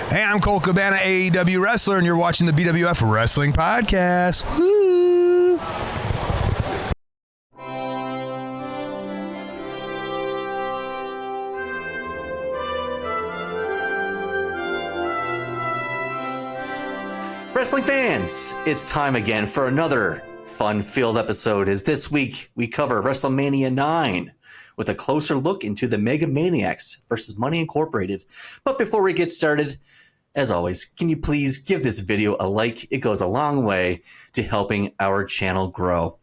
Hey, I'm Cole Cabana, AEW wrestler, and you're watching the BWF Wrestling Podcast. Woo! Wrestling fans, it's time again for another fun-filled episode, as this week we cover Wrestlemania 9 with a closer look into the Mega Maniacs versus Money Incorporated. But before we get started, as always, can you please give this video a like? It goes a long way to helping our channel grow.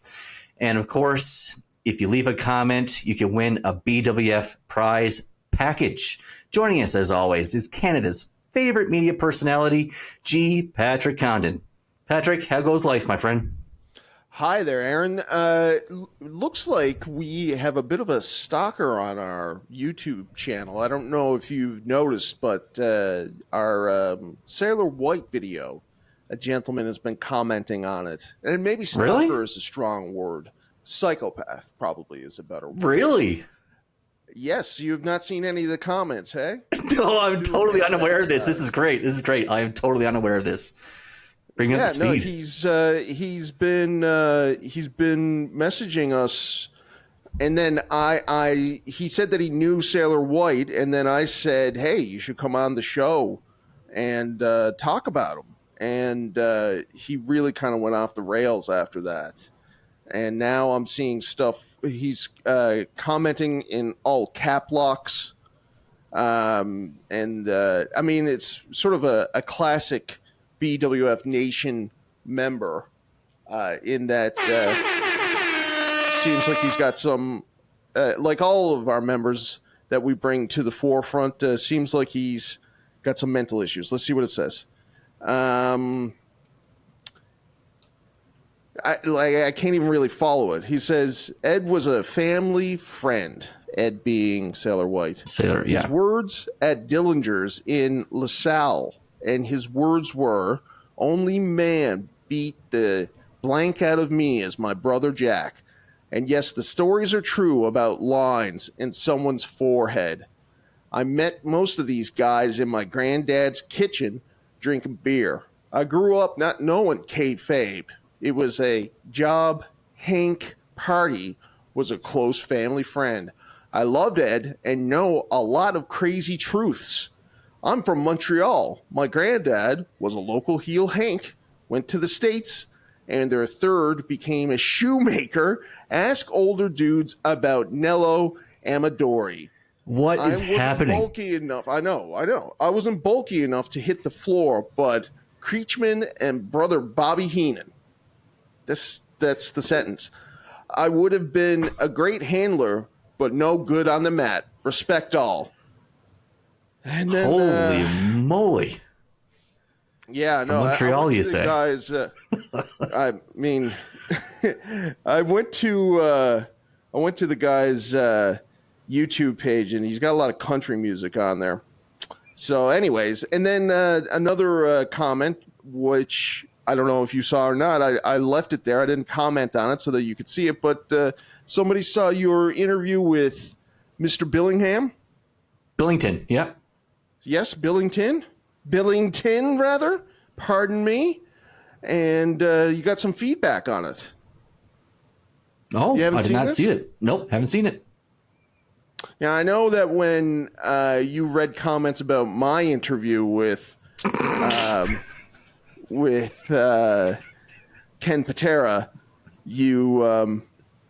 And of course, if you leave a comment, you can win a BWF prize package. Joining us, as always, is Canada's favorite media personality, G. Patrick Condon. Patrick, how goes life, my friend? Hi there, Aaron. Looks like we have a bit of a stalker on our YouTube channel. I don't know if you've noticed, but our Sailor White video, a gentleman has been commenting on it. And maybe stalker is a strong word. Psychopath probably is a better word. Really? Yes, you've not seen any of the comments, hey? No, I'm totally unaware of this. This is great. This is great. I am totally unaware of this. Bring up the speed. No, he's been messaging us, and then he said that he knew Sailor White, and then I said, hey, you should come on the show and talk about him. And he really kind of went off the rails after that. And now I'm seeing stuff. He's commenting in all cap locks. I mean, it's sort of a classic BWF Nation member in that seems like he's got some, like all of our members that we bring to the forefront, seems like he's got some mental issues. Let's see what it says. I can't even really follow it. He says, Ed was a family friend, Ed being Sailor White. Sailor, yeah. His words at Dillinger's in LaSalle, and his words were, only man beat the blank out of me as my brother Jack. And yes, the stories are true about lines in someone's forehead. I met most of these guys in my granddad's kitchen drinking beer. I grew up not knowing kayfabe. It was a job. Hank Party was a close family friend. I loved Ed and know a lot of crazy truths. I'm from Montreal. My granddad was a local heel Hank, went to the States, and their third became a shoemaker. Ask older dudes about Nello Amadori. What is happening? Bulky enough. I know. I wasn't bulky enough to hit the floor, but Creechman and brother Bobby Heenan. That's the sentence. I would have been a great handler, but no good on the mat. Respect all. And then, holy moly! Yeah, From Montreal, you say? Guys, I mean, I went to the guy's YouTube page, and he's got a lot of country music on there. So, anyways, and then another comment, which I don't know if you saw or not. I left it there. I didn't comment on it so that you could see it. But somebody saw your interview with Mr. Billington, yeah. Yes, Billington, rather. Pardon me. And you got some feedback on it. Oh, I did not see it. Nope, haven't seen it. Yeah, I know that when you read comments about my interview with Ken Patera, you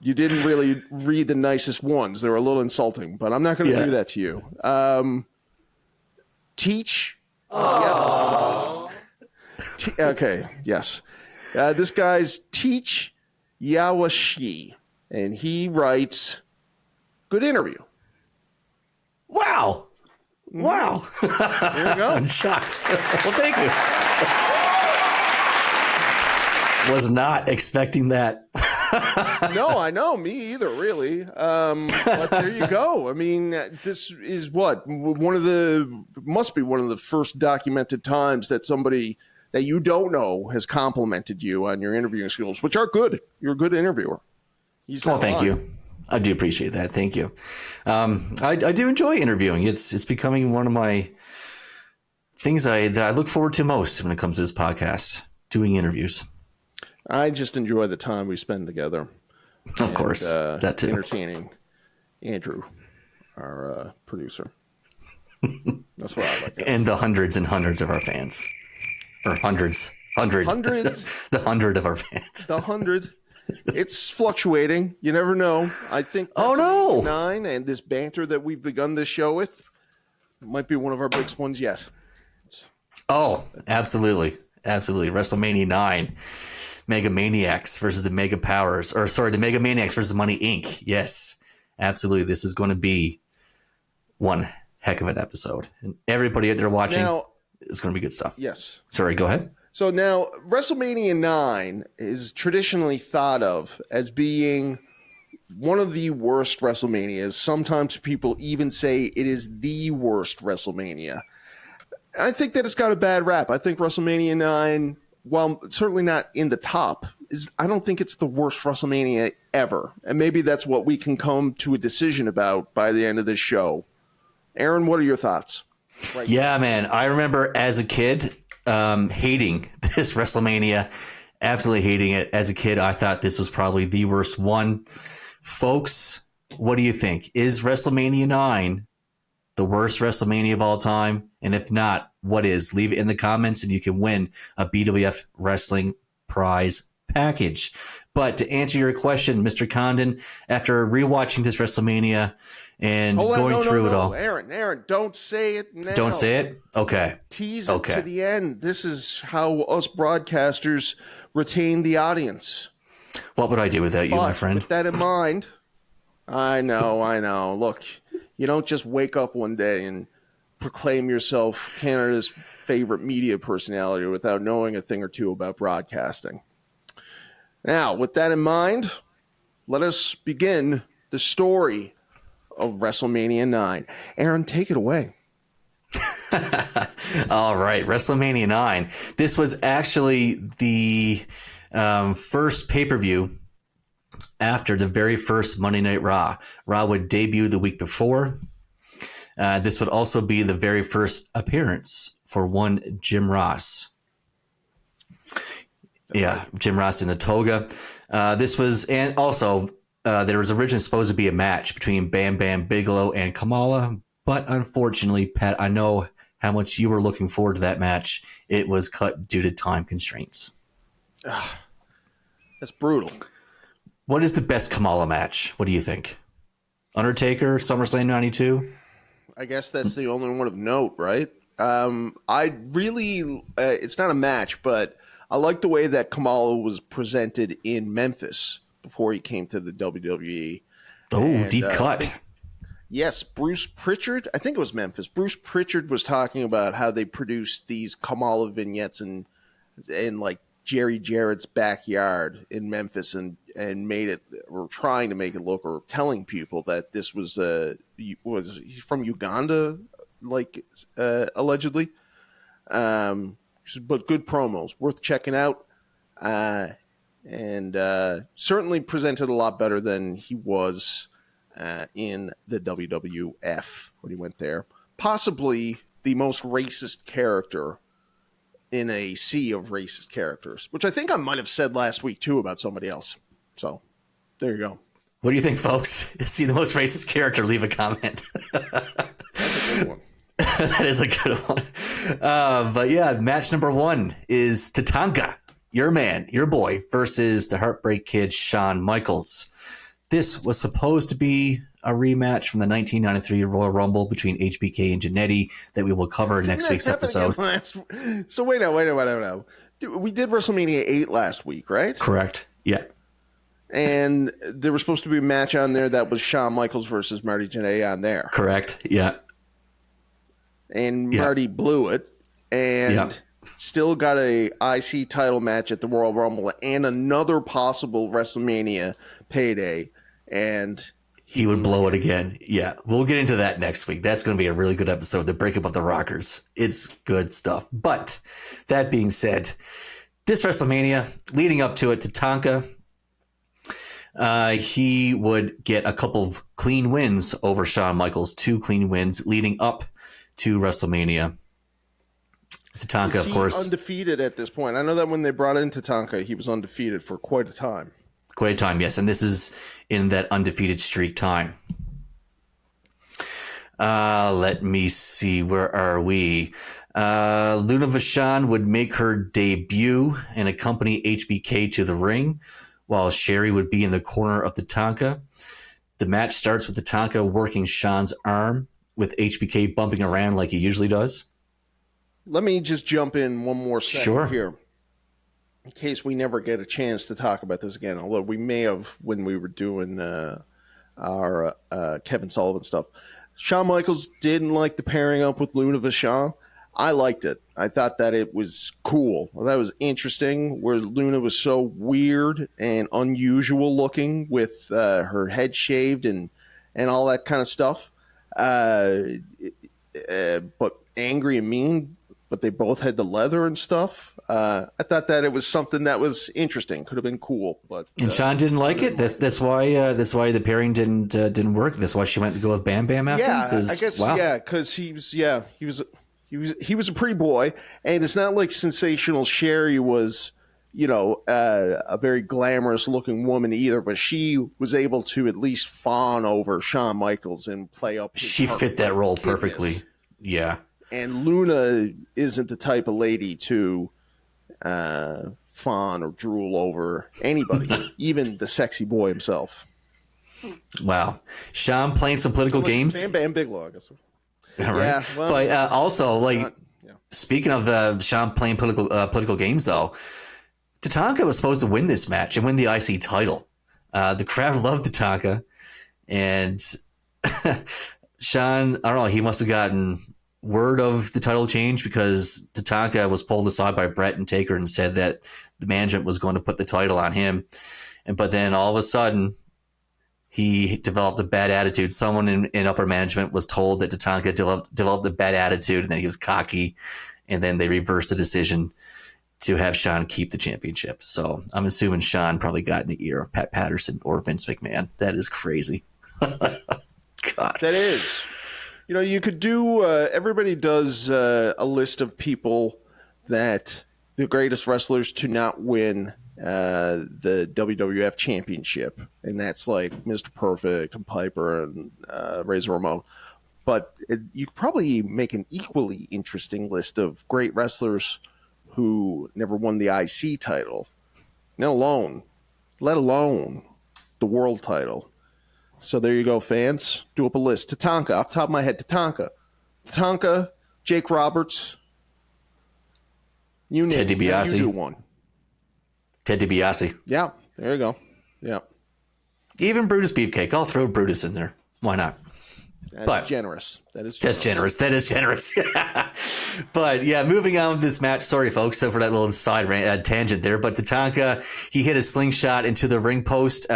didn't really read the nicest ones. They were a little insulting, but I'm not going to do that to you. Teach. Yeah. Okay. Yes. This guy's Teach Yawashi, and he writes, "Good interview." Wow. Wow. There you go. I'm shocked. Well, thank you. Was not expecting that. No, I know. Me either, really. But there you go. I mean, this is must be one of the first documented times that somebody that you don't know has complimented you on your interviewing skills, which are good. You're a good interviewer. Thank you. I do appreciate that. Thank you. I do enjoy interviewing. It's becoming one of my things that I look forward to most when it comes to this podcast, doing interviews. I just enjoy the time we spend together. Of course, that too. Entertaining Andrew, our producer. That's what I like. And the hundreds and hundreds of our fans. Or hundreds. The 100 of our fans. The 100. It's fluctuating. You never know. I think no 9 and this banter that we've begun this show with might be one of our biggest ones yet. Oh, absolutely. WrestleMania 9. Mega Maniacs versus the Mega Powers. The Mega Maniacs versus Money Inc. Yes, absolutely. This is going to be one heck of an episode. And everybody out there watching, it's going to be good stuff. Yes. Sorry, go ahead. So now, WrestleMania 9 is traditionally thought of as being one of the worst WrestleManias. Sometimes people even say it is the worst WrestleMania. I think that it's got a bad rap. I think WrestleMania 9, while certainly not in the top, I don't think it's the worst WrestleMania ever. And maybe that's what we can come to a decision about by the end of this show. Aaron, what are your thoughts? Yeah, man. I remember as a kid hating this WrestleMania, absolutely hating it. As a kid, I thought this was probably the worst one. Folks, what do you think? Is WrestleMania 9 the worst WrestleMania of all time? And if not, what is? Leave it in the comments and you can win a BWF Wrestling prize package. But to answer your question, Mr. Condon, after rewatching this WrestleMania and going through it all. Aaron, don't say it now. Don't say it? Okay. Tease it to the end. This is how us broadcasters retain the audience. What would I do without you, my friend? With that in mind, I know. Look, you don't just wake up one day and proclaim yourself Canada's favorite media personality without knowing a thing or two about broadcasting. Now, with that in mind, let us begin the story of WrestleMania 9. Aaron, take it away. All right, WrestleMania 9. This was actually the first pay-per-view after the very first Monday Night Raw. Raw would debut the week before. This would also be the very first appearance for one Jim Ross. Yeah, Jim Ross in a toga. This was, and also there was originally supposed to be a match between Bam Bam Bigelow and Kamala, but unfortunately, Pat, I know how much you were looking forward to that match. It was cut due to time constraints. That's brutal. What is the best Kamala match? What do you think? Undertaker, SummerSlam 92? I guess that's the only one of note, right? I really, it's not a match, but I like the way that Kamala was presented in Memphis before he came to the WWE. Oh, deep cut. Yes, Bruce Pritchard. I think it was Memphis. Bruce Pritchard was talking about how they produced these Kamala vignettes in like Jerry Jarrett's backyard in Memphis and made it, or trying to make it look, or telling people that this was he's from Uganda, like allegedly. But good promos, worth checking out, and certainly presented a lot better than he was in the WWF when he went there. Possibly the most racist character in a sea of racist characters, which I think I might have said last week too about somebody else. So there you go. What do you think, folks? See the most racist character, leave a comment. That's a good one. That is a good one. But yeah, match number 1 is Tatanka, your man, your boy, versus the Heartbreak Kid, Shawn Michaels. This was supposed to be a rematch from the 1993 Royal Rumble between HBK and Jannetty that we will cover next week's episode. So wait now. We did WrestleMania 8 last week, right? Correct. Yeah. And there was supposed to be a match on there that was Shawn Michaels versus Marty Jannetty on there. Correct. Yeah. And Marty blew it and still got a IC title match at the Royal Rumble and another possible WrestleMania payday. And he would blow it again. Yeah. We'll get into that next week. That's going to be a really good episode, The Breakup of the Rockers. It's good stuff. But that being said, this WrestleMania, leading up to it, Tatanka, he would get a couple of clean wins over Shawn Michaels, 2 clean wins leading up to WrestleMania. Tatanka, Is of course. undefeated at this point? I know that when they brought in Tatanka, he was undefeated for quite a time. Quite a time, yes. And this is in that undefeated streak time. Let me see. Where are we? Luna Vachon would make her debut and accompany HBK to the ring, while Sherry would be in the corner of Tatanka. The match starts with Tatanka working Sean's arm, with HBK bumping around like he usually does. Let me just jump in one more second here, in case we never get a chance to talk about this again, although we may have when we were doing our Kevin Sullivan stuff. Shawn Michaels didn't like the pairing up with Luna Vachon. I liked it. I thought that it was cool. That was interesting, where Luna was so weird and unusual looking with her head shaved and all that kind of stuff. But angry and mean, but they both had the leather and stuff. I thought that it was something that was interesting. Could have been cool, but and Sean didn't like it. That's why the pairing didn't work. That's why she went to go with Bam Bam after. Yeah, I guess. Wow. Yeah, because he was a pretty boy, and it's not like Sensational Sherry was, a very glamorous looking woman either, but she was able to at least fawn over Shawn Michaels and play up. She fit that role perfectly. Yeah. And Luna isn't the type of lady to fawn or drool over anybody, even the sexy boy himself. Wow. Sean playing some political games. Bam Bam Bigelow, I guess. Right. Yeah, well, but also, speaking of Sean playing political games, though, Tatanka was supposed to win this match and win the IC title. The crowd loved Tatanka, and Sean, I don't know, he must have gotten word of the title change, because Tatanka was pulled aside by Brett and Taker and said that the management was going to put the title on him. But then all of a sudden, he developed a bad attitude. Someone in upper management was told that Tatanka developed a bad attitude, and then he was cocky, and then they reversed the decision to have Sean keep the championship. So I'm assuming Sean probably got in the ear of Pat Patterson or Vince McMahon. That is crazy. God. That is. You could do, everybody does a list of people that the greatest wrestlers to not win the WWF Championship. And that's like Mr. Perfect and Piper and Razor Ramon. But you could probably make an equally interesting list of great wrestlers who never won the IC title, let alone the world title. So there you go, fans. Do up a list. Tatanka, off the top of my head, Tatanka, Jake Roberts, you Ted DiBiase. You do one. Ted DiBiase. Yeah, there you go. Yeah. Even Brutus Beefcake. I'll throw Brutus in there. Why not? That's generous. That's generous. But yeah, moving on with this match. Sorry, folks, for that little side tangent there. But Tatanka, he hit a slingshot into the ring post,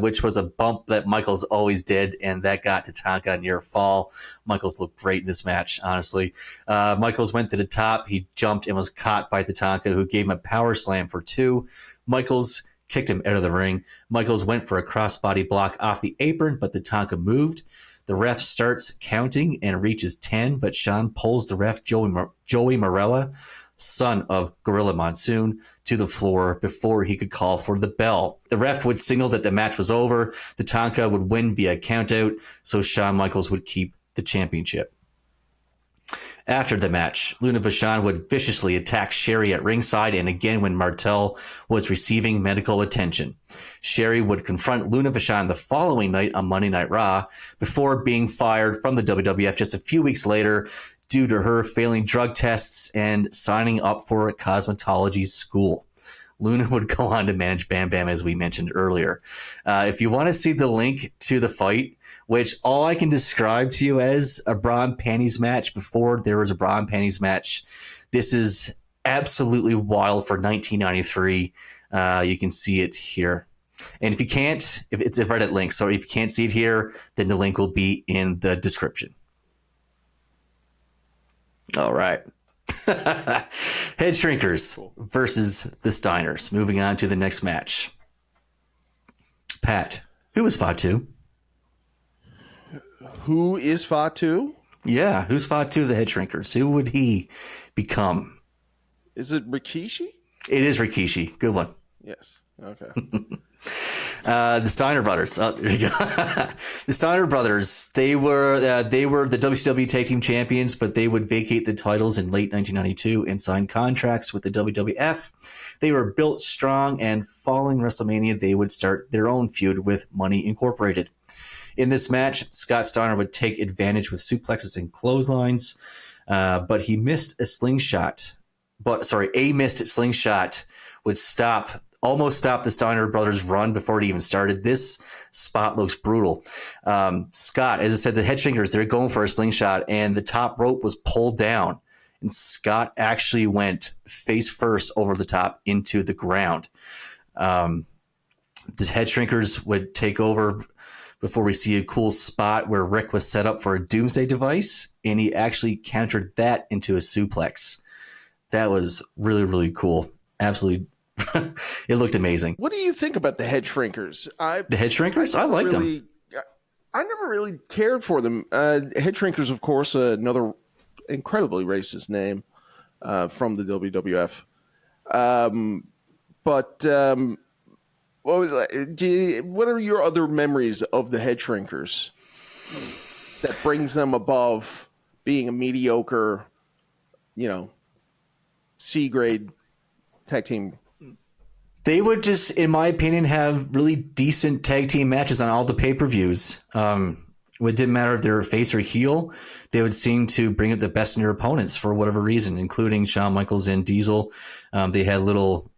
which was a bump that Michaels always did, and that got Tatanka near fall. Michaels looked great in this match, honestly. Michaels went to the top. He jumped and was caught by Tatanka, who gave him a power slam for 2. Michaels kicked him out of the ring. Michaels went for a crossbody block off the apron, but Tatanka moved. The ref starts counting and reaches 10, but Sean pulls the ref, Joey Morella, son of Gorilla Monsoon, to the floor before he could call for the bell. The ref would signal that the match was over. Tatanka would win via countout, so Shawn Michaels would keep the championship. After the match, Luna Vachon would viciously attack Sherry at ringside, and again when Martel was receiving medical attention. Sherry would confront Luna Vachon the following night on Monday Night Raw before being fired from the WWF just a few weeks later due to her failing drug tests and signing up for a cosmetology school. Luna would go on to manage Bam Bam, as we mentioned earlier. If you want to see the link to the fight, which all I can describe to you as a bra and panties match before there was a bra and panties match, this is absolutely wild for 1993. You can see it here. And if you can't, if it's a Reddit link, so if you can't see it here, then the link will be in the description. All right. Head Shrinkers versus the Steiners. Moving on to the next match. Pat, who was Fatu? Who is Fatu? Yeah, who's Fatu, the Head Shrinkers? Who would he become? Is it Rikishi? It is Rikishi. Good one. Yes. Okay. The Steiner brothers. Oh, there you go. The Steiner brothers. They were the WCW Tag Team Champions, but they would vacate the titles in late 1992 and sign contracts with the WWF. They were built strong, and following WrestleMania, they would start their own feud with Money Incorporated. In this match, Scott Steiner would take advantage with suplexes and clotheslines, but he missed a slingshot. A missed slingshot would almost stop the Steiner brothers' run before it even started. This spot looks brutal. Scott, as I said, the head shrinkers, they're going for a slingshot, and the top rope was pulled down, and Scott actually went face first over the top into the ground. The head shrinkers would take over before we see a cool spot where Rick was set up for a doomsday device, and he actually countered that into a suplex. That was really, really cool. Absolutely. It looked amazing. What do you think about the head shrinkers? The head shrinkers? I liked them. I never really cared for them. Head shrinkers, of course, another incredibly racist name from the WWF. What are your other memories of the head shrinkers that brings them above being a mediocre, C-grade tag team? They would just, in my opinion, have really decent tag team matches on all the pay-per-views. It didn't matter if they were face or heel. They would seem to bring up the best in their opponents for whatever reason, including Shawn Michaels and Diesel. They had a little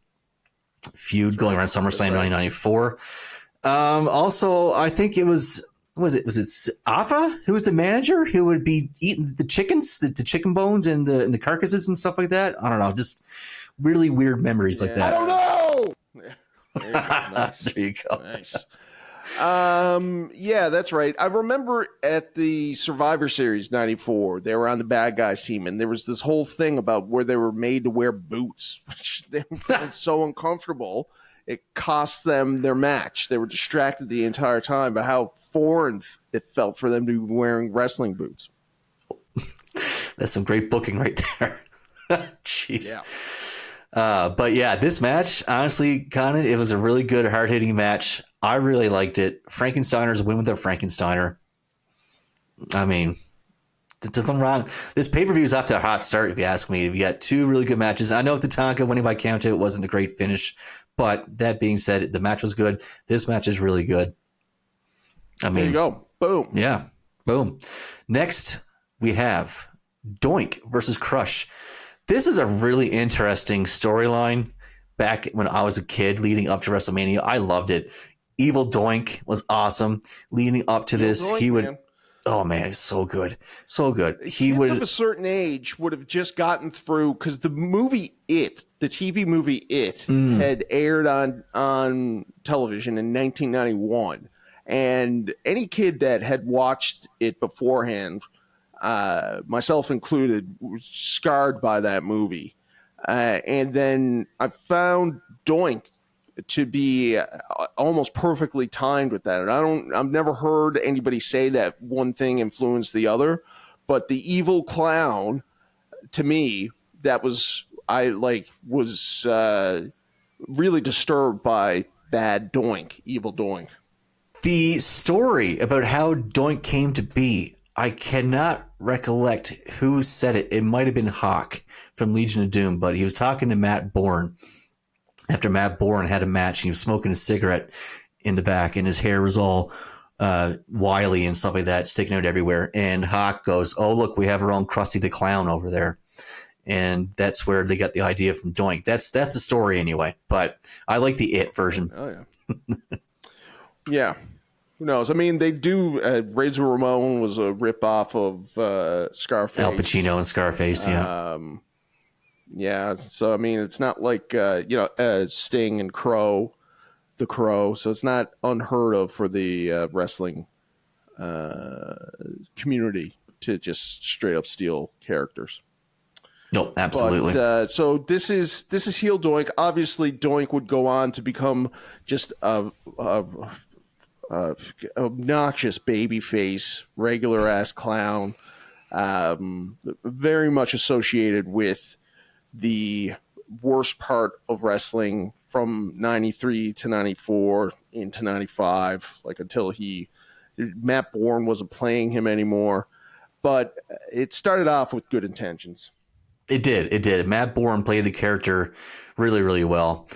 feud going around SummerSlam 1994. Also, I think it was it Afa who was the manager who would be eating the chickens, the chicken bones and the carcasses and stuff like that. I don't know, just really weird memories like that. I don't know. There you go. Nice. Yeah, that's right. I remember at the Survivor Series 94, they were on the bad guys team, and there was this whole thing about where they were made to wear boots, which they found so uncomfortable. It cost them their match. They were distracted the entire time by how foreign it felt for them to be wearing wrestling boots. That's some great booking right there. Jeez. Yeah. But yeah, this match, honestly, it was a really good, hard-hitting match. I really liked it. Frankensteiner's win with their Frankensteiner. I mean, there's nothing wrong. This pay-per-view is off to a hot start, if you ask me. You got two really good matches. I know the Tonka winning by count, it wasn't a great finish. But that being said, the match was good. This match is really good. I mean, there you go. Boom. Yeah. Boom. Next, we have Doink versus Crush. This is a really interesting storyline back when I was a kid leading up to WrestleMania. I loved it. Evil Doink was awesome. Leading up to this, Doink, he would... Man. Oh, man, it's so good. So good. Kids of a certain age would have just gotten through, because the movie It, the TV movie It, had aired on television in 1991. And any kid that had watched it beforehand, myself included, was scarred by that movie. And then I found Doink to be almost perfectly timed with that. And I've never heard anybody say that one thing influenced the other, but the evil clown, to me, that was really disturbed by bad Doink, evil Doink. The story about how Doink came to be, I cannot recollect who said it. It might have been Hawk from Legion of Doom, but he was talking to Matt Bourne after Matt Bourne had a match. He was smoking a cigarette in the back, and his hair was all wily and stuff like that, sticking out everywhere. And Hawk goes, "Oh, look, we have our own Krusty the Clown over there." And that's where they got the idea from Doink. That's the story anyway. But I like the It version. Oh, yeah. Yeah. Who knows? I mean, they do. Razor Ramon was a ripoff of Scarface. Al Pacino and Scarface, yeah. Yeah. So, I mean, it's not like, Sting and the Crow. So it's not unheard of for the wrestling community to just straight up steal characters. No, absolutely. But, so this is heel Doink. Obviously, Doink would go on to become just a obnoxious babyface, regular ass clown, very much associated with the worst part of wrestling from 93 to 94 into 95, like until Matt Bourne wasn't playing him anymore. But it started off with good intentions. It did. Matt Bourne played the character really, really well.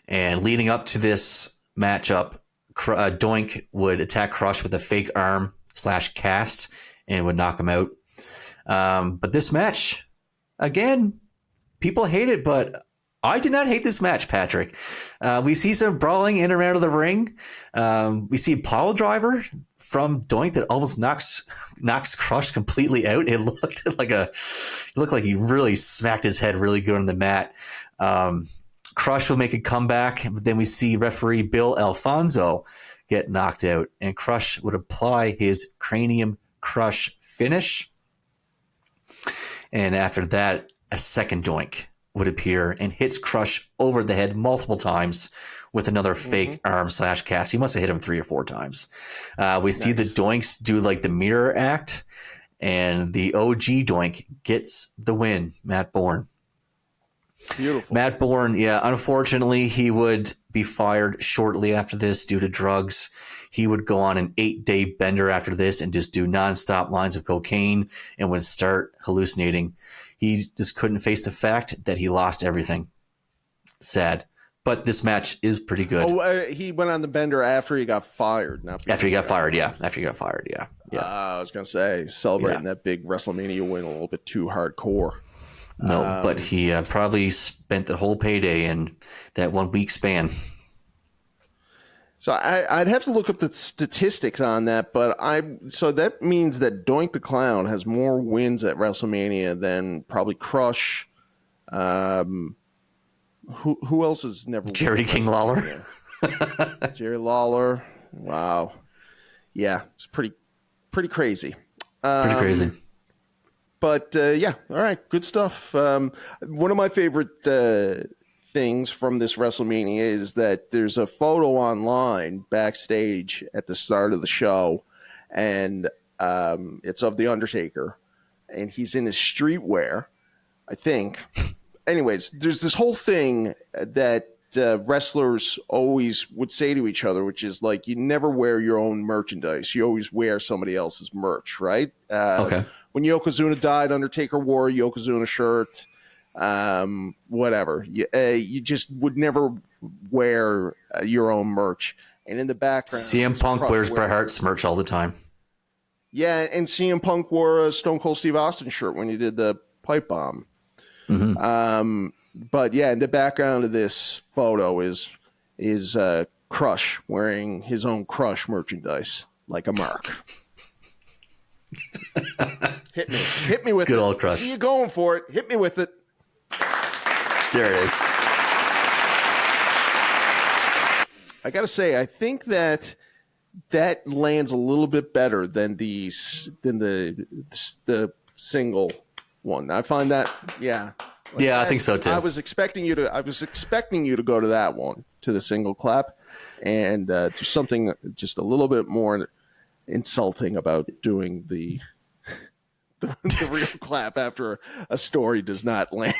And leading up to this matchup, Doink would attack Crush with a fake arm / cast and would knock him out. But this match, again, people hate it, but I did not hate this match, Patrick. We see some brawling in and out of the ring. We see a pile driver from Doink that almost knocks Crush completely out. It looked like he really smacked his head really good on the mat. Crush will make a comeback, but then we see referee Bill Alfonso get knocked out, and Crush would apply his cranium crush finish. And after that, a second Doink would appear and hits Crush over the head multiple times with another fake arm / cast. He must have hit him 3 or 4 times. We see the Doinks do like the mirror act, and the OG Doink gets the win, Matt Bourne. Beautiful. Matt Bourne, yeah, unfortunately, he would be fired shortly after this due to drugs. He would go on an 8-day bender after this and just do nonstop lines of cocaine and would start hallucinating. He just couldn't face the fact that he lost everything. Sad. But this match is pretty good. Oh, he went on the bender after he got fired. After he got fired, yeah. I was going to say, celebrating that big WrestleMania win a little bit too hardcore. No, but he probably spent the whole payday in that 1 week span. So I'd have to look up the statistics on that, but so that means that Doink the Clown has more wins at WrestleMania than probably Crush. Who else has never? Jerry King Lawler. Jerry Lawler. Wow. Yeah, it's pretty crazy. Pretty crazy. But yeah, all right, good stuff. One of my favorite things from this WrestleMania is that there's a photo online backstage at the start of the show, and it's of The Undertaker, and he's in his streetwear, I think. Anyways, there's this whole thing that wrestlers always would say to each other, which is like, you never wear your own merchandise. You always wear somebody else's merch, right? Okay. When Yokozuna died, Undertaker wore a Yokozuna shirt. Whatever. You just would never wear your own merch. And in the background, CM Punk wears Bret Hart's merch all the time. Yeah, and CM Punk wore a Stone Cold Steve Austin shirt when he did the pipe bomb. Mm-hmm. But yeah, in the background of this photo is Crush wearing his own Crush merchandise, like a mark. Hit me with it. Good old Crush. See you going for it. Hit me with it. There it is. I gotta say, I think that lands a little bit better than the single one. I find that, yeah. Yeah, I think so too. I was expecting you to go to that one, to the single clap, and there's something just a little bit more insulting about doing the real clap after a story does not land.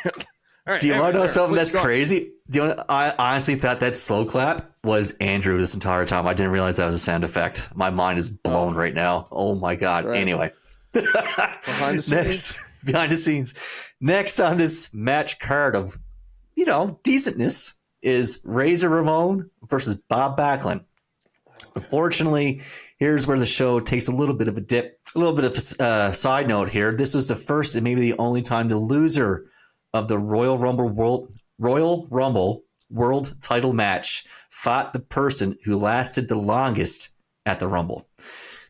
All right, do you want to know something that's crazy? I honestly thought that slow clap was Andrew this entire time. I didn't realize that was a sound effect. My mind is blown right now. Oh my God. Right. Anyway. Behind the scenes. Next on this match card of, decentness is Razor Ramon versus Bob Backlund. Unfortunately, here's where the show takes a little bit of a dip. A little bit of a side note here. This was the first and maybe the only time the loser of the Royal Rumble World Title match fought the person who lasted the longest at the Rumble.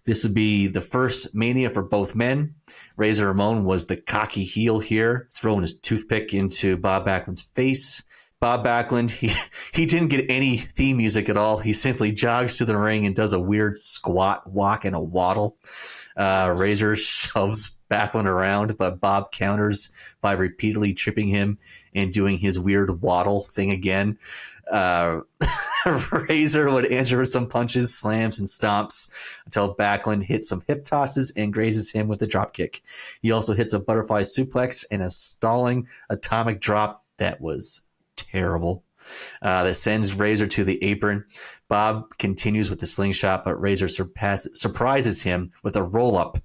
This would be the first Mania for both men. Razor Ramon was the cocky heel here, throwing his toothpick into Bob Backlund's face. Bob Backlund, he didn't get any theme music at all. He simply jogs to the ring and does a weird squat, walk, and a waddle. Razor shoves Backlund around, but Bob counters by repeatedly tripping him and doing his weird waddle thing again. Razor would answer with some punches, slams, and stomps until Backlund hits some hip tosses and grazes him with a drop kick. He also hits a butterfly suplex and a stalling atomic drop that was terrible. That sends Razor to the apron. Bob continues with the slingshot, but Razor surprises him with a roll-up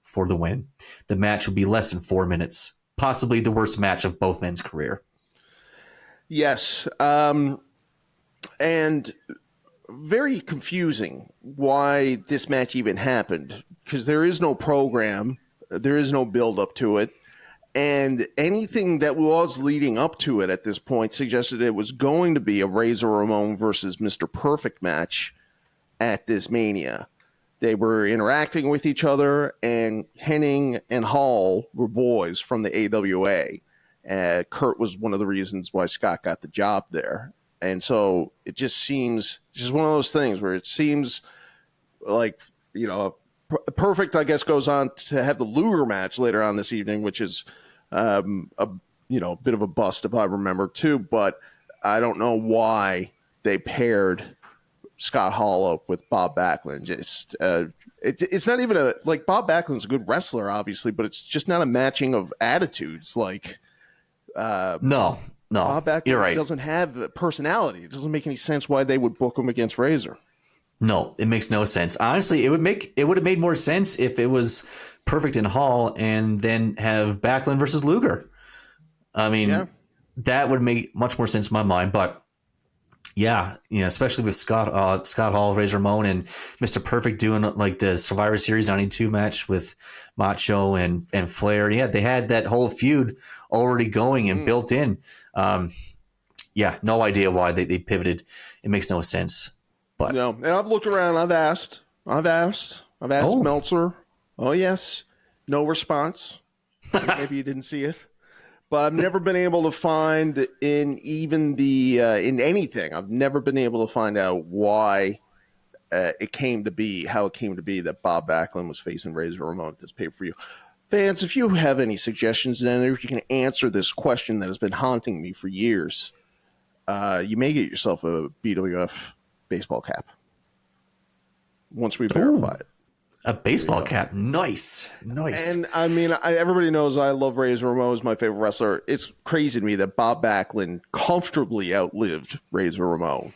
for the win. The match will be less than 4 minutes. Possibly the worst match of both men's career. Yes. And very confusing why this match even happened, because there is no program. There is no build-up to it. And anything that was leading up to it at this point suggested it was going to be a Razor Ramon versus Mr. Perfect match at this Mania. They were interacting with each other, and Hennig and Hall were boys from the AWA. Kurt was one of the reasons why Scott got the job there. And so it just seems just one of those things where it seems like, Perfect, I guess, goes on to have the Luger match later on this evening, which is a bit of a bust if I remember too. But I don't know why they paired Scott Hall up with Bob Backlund. Just it's not even Bob Backlund's a good wrestler, obviously, but it's just not a matching of attitudes. No, Bob Backlund you're right. Doesn't have a personality. It doesn't make any sense why they would book him against Razor. No, it makes no sense. Honestly, it would have made more sense if it was Perfect and Hall and then have Backlund versus Luger. I mean, that would make much more sense in my mind. But yeah, especially with Scott Hall, Razor Ramon, and Mr. Perfect doing like the Survivor Series 92 match with Macho and Flair. Yeah, they had that whole feud already going and built in. No idea why they pivoted. It makes no sense. But no, and I've looked around. I've asked Meltzer. Oh yes, no response. Maybe you didn't see it, but I've never been able to find in anything. I've never been able to find out why it came to be, how it came to be that Bob Backlund was facing Razor Ramon at this pay-per-view. Fans, if you have any suggestions, then if you can answer this question that has been haunting me for years, you may get yourself a BWF baseball cap once we verify it. A baseball cap. Nice. And I mean, everybody knows I love Razor Ramon as my favorite wrestler. It's crazy to me that Bob Backlund comfortably outlived Razor Ramon.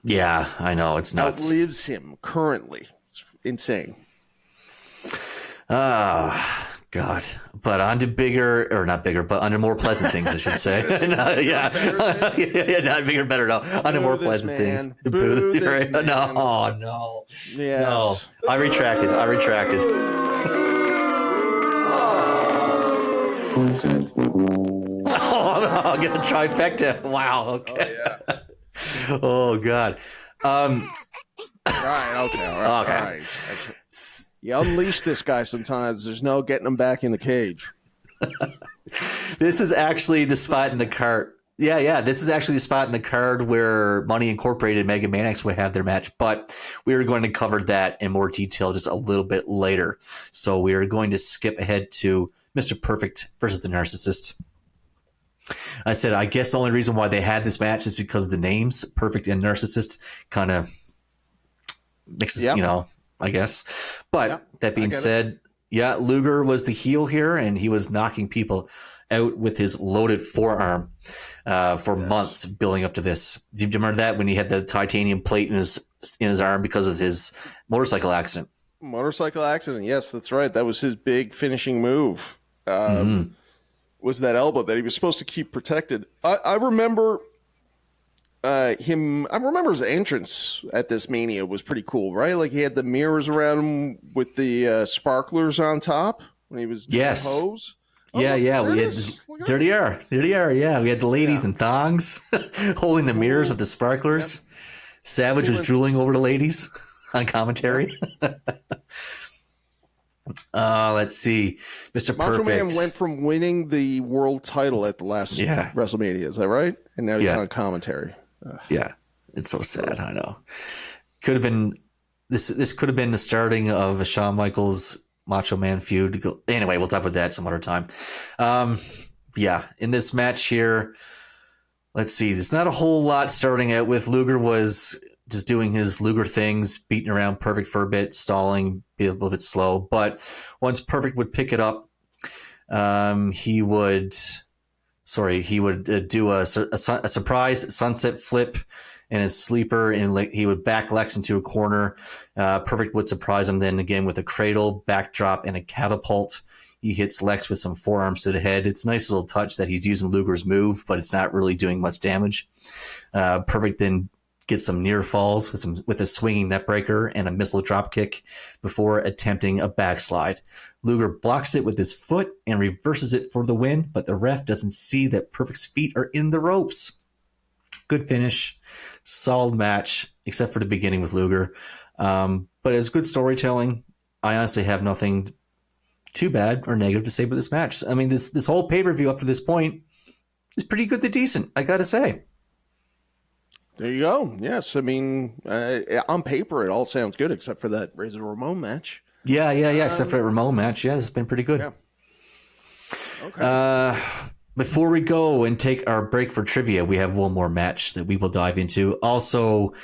Yeah, I know. It's nuts. Outlives him currently. It's insane. God. But on to bigger, or not bigger, but on to more pleasant things, I should say. Not bigger, better. No, on to more pleasant things. Boo this right? man. No. Yes. No. I retracted. Oh, I'm gonna trifecta. Wow. Okay. Oh God. All right. You unleash this guy sometimes. There's no getting him back in the cage. This is actually the spot in the card. Yeah. This is actually the spot in the card where Money Incorporated and Mega Maniacs would have their match, but we are going to cover that in more detail just a little bit later. So we are going to skip ahead to Mr. Perfect versus the Narcissist. I said, I guess the only reason why they had this match is because of the names, Perfect and Narcissist, kind of mixes, I guess. But that being said, Luger was the heel here, and he was knocking people out with his loaded forearm for months building up to this. Do you remember that when he had the titanium plate in his arm because of his motorcycle accident? Motorcycle accident. Yes, that's right. That was his big finishing move. Was that elbow that he was supposed to keep protected. I remember him. I remember his entrance at this Mania was pretty cool, right? Like he had the mirrors around him with the sparklers on top when he was doing the pose. We had there they are. Yeah, we had the ladies in thongs holding the mirrors of the sparklers. Yep. Savage was drooling over the ladies on commentary. Let's see. Mr. Macho Perfect. Man went from winning the world title at the last WrestleMania, is that right? And now he's on commentary. Yeah, it's so sad. I know. Could have been this could have been the starting of a Shawn Michaels Macho Man feud. Anyway, we'll talk about that some other time. In this match here, let's see. There's not a whole lot starting out with. Luger was just doing his Luger things, beating around Perfect for a bit, stalling, be a little bit slow. But once Perfect would pick it up, he would he would do a surprise sunset flip and a sleeper, and he would back Lex into a corner. Perfect would surprise him then again with a cradle, backdrop, and a catapult. He hits Lex with some forearms to the head. It's a nice little touch that he's using Luger's move, but it's not really doing much damage. Perfect then gets some near falls with a swinging neckbreaker and a missile drop kick before attempting a backslide. Luger blocks it with his foot and reverses it for the win, but the ref doesn't see that Perfect's feet are in the ropes. Good finish, solid match, except for the beginning with Luger. But as good storytelling, I honestly have nothing too bad or negative to say about this match. I mean, this whole pay-per-view up to this point is pretty good to decent, I gotta say. There you go. Yes, I mean, on paper, it all sounds good except for that Razor Ramon match. Yeah. Except for that Ramon match, it's been pretty good. Yeah. Okay. Before we go and take our break for trivia, we have one more match that we will dive into. Also,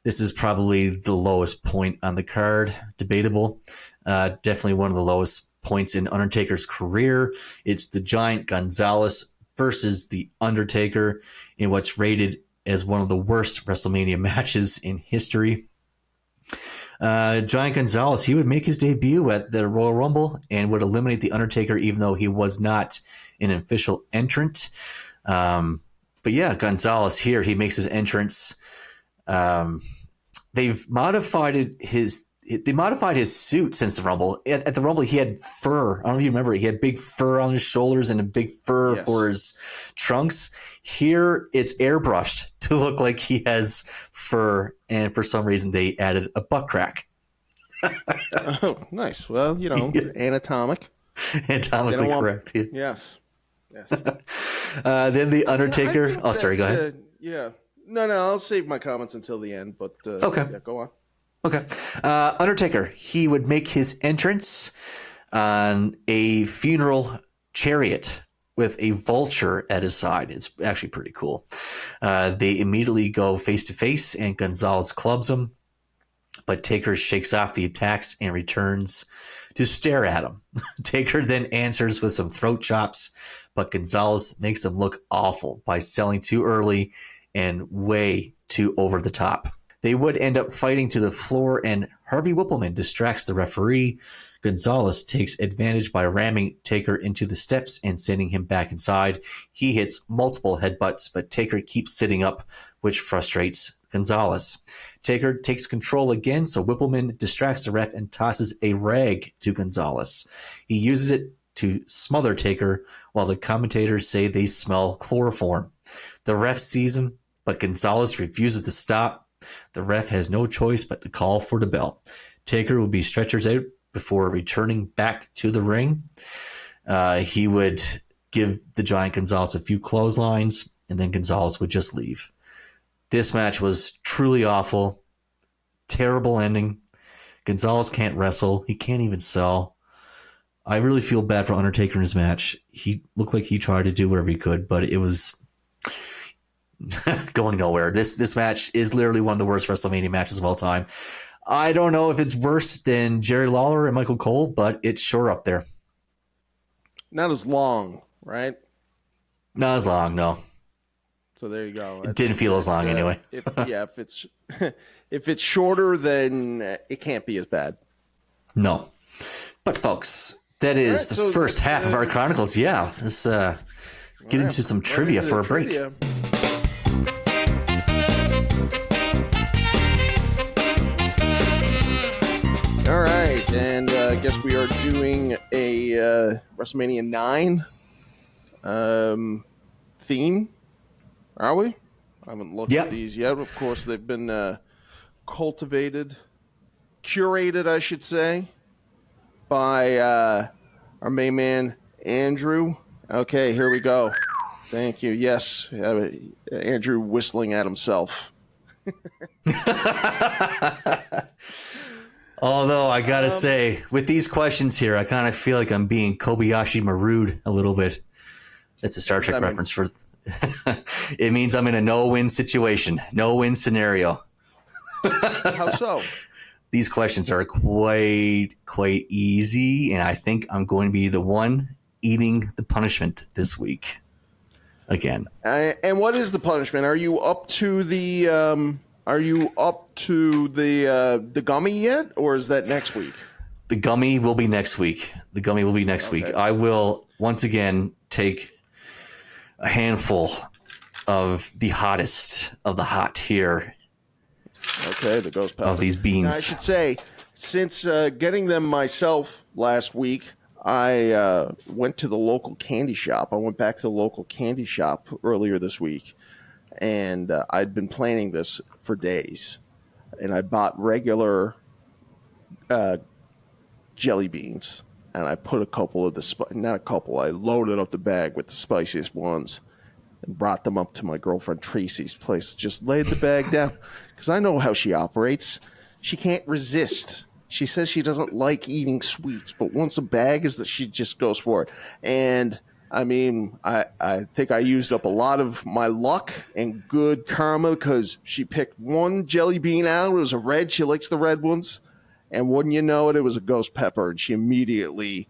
this is probably the lowest point on the card. Debatable. Definitely one of the lowest points in Undertaker's career. It's the Giant Gonzalez versus the Undertaker in what's rated as one of the worst WrestleMania matches in history. Giant Gonzalez, he would make his debut at the Royal Rumble and would eliminate the Undertaker, even though he was not an official entrant. But yeah, Gonzalez here, he makes his entrance. They've modified his suit since the Rumble. At the Rumble, he had fur. I don't know if you remember. He had big fur on his shoulders and a big fur for his trunks. Here, it's airbrushed to look like he has fur, and for some reason, they added a butt crack. Oh, nice. Well, anatomic. Anatomically correct. Yes. Then the Undertaker. Sorry. Go ahead. Yeah. No. I'll save my comments until the end. But okay. Yeah, go on. Okay. Undertaker, he would make his entrance on a funeral chariot with a vulture at his side. It's actually pretty cool. They immediately go face to face, and Gonzalez clubs him, but Taker shakes off the attacks and returns to stare at him. Taker then answers with some throat chops, but Gonzalez makes him look awful by selling too early and way too over the top. They would end up fighting to the floor, and Harvey Whippleman distracts the referee. Gonzalez takes advantage by ramming Taker into the steps and sending him back inside. He hits multiple headbutts, but Taker keeps sitting up, which frustrates Gonzalez. Taker takes control again, so Whippleman distracts the ref and tosses a rag to Gonzalez. He uses it to smother Taker, while the commentators say they smell chloroform. The ref sees him, but Gonzalez refuses to stop. The ref has no choice but to call for the bell. Taker will be stretchered out before returning back to the ring. He would give the Giant Gonzalez a few clotheslines, and then Gonzalez would just leave. This match was truly awful. Terrible ending. Gonzalez can't wrestle. He can't even sell. I really feel bad for Undertaker in his match. He looked like he tried to do whatever he could, but it was going nowhere. This match is literally one of the worst WrestleMania matches of all time. I don't know if it's worse than Jerry Lawler and Michael Cole, but it's sure up there. Not as long, right? Not as long, no. So there you go. It didn't feel as long anyway. If it's shorter, then it can't be as bad. No. But folks, that is the first half of our Chronicles. Yeah. Let's get into some trivia for a break. Trivia. All right, and I guess we are doing a WrestleMania 9 theme, are we? I haven't looked at these yet. Of course, they've been curated, I should say, by our main man, Andrew. Okay, here we go. Thank you. Yes, Andrew whistling at himself. Although I gotta say, with these questions here, I kind of feel like I'm being Kobayashi Maru'd a little bit. It's a Star Trek reference for. It means I'm in a no-win situation, no-win scenario. How so? These questions are quite easy, and I think I'm going to be the one eating the punishment this week. again. And what is the punishment? Are you up to the the gummy yet, or is that next week? The gummy will be next week. Okay. I will once again take a handful of the hottest of the hot here. Okay, the ghost pepper. Of these beans. Now, I should say, since getting them myself last week, I went to the local candy shop. I went back to the local candy shop earlier this week, and I'd been planning this for days. And I bought regular jelly beans, and I put a couple of I loaded up the bag with the spiciest ones and brought them up to my girlfriend Tracy's place. Just laid the bag down because I know how she operates. She can't resist. She says she doesn't like eating sweets, but once a bag is that she just goes for it. And I mean, I think I used up a lot of my luck and good karma because she picked one jelly bean out. It was a red. She likes the red ones. And wouldn't you know it, it was a ghost pepper. And she immediately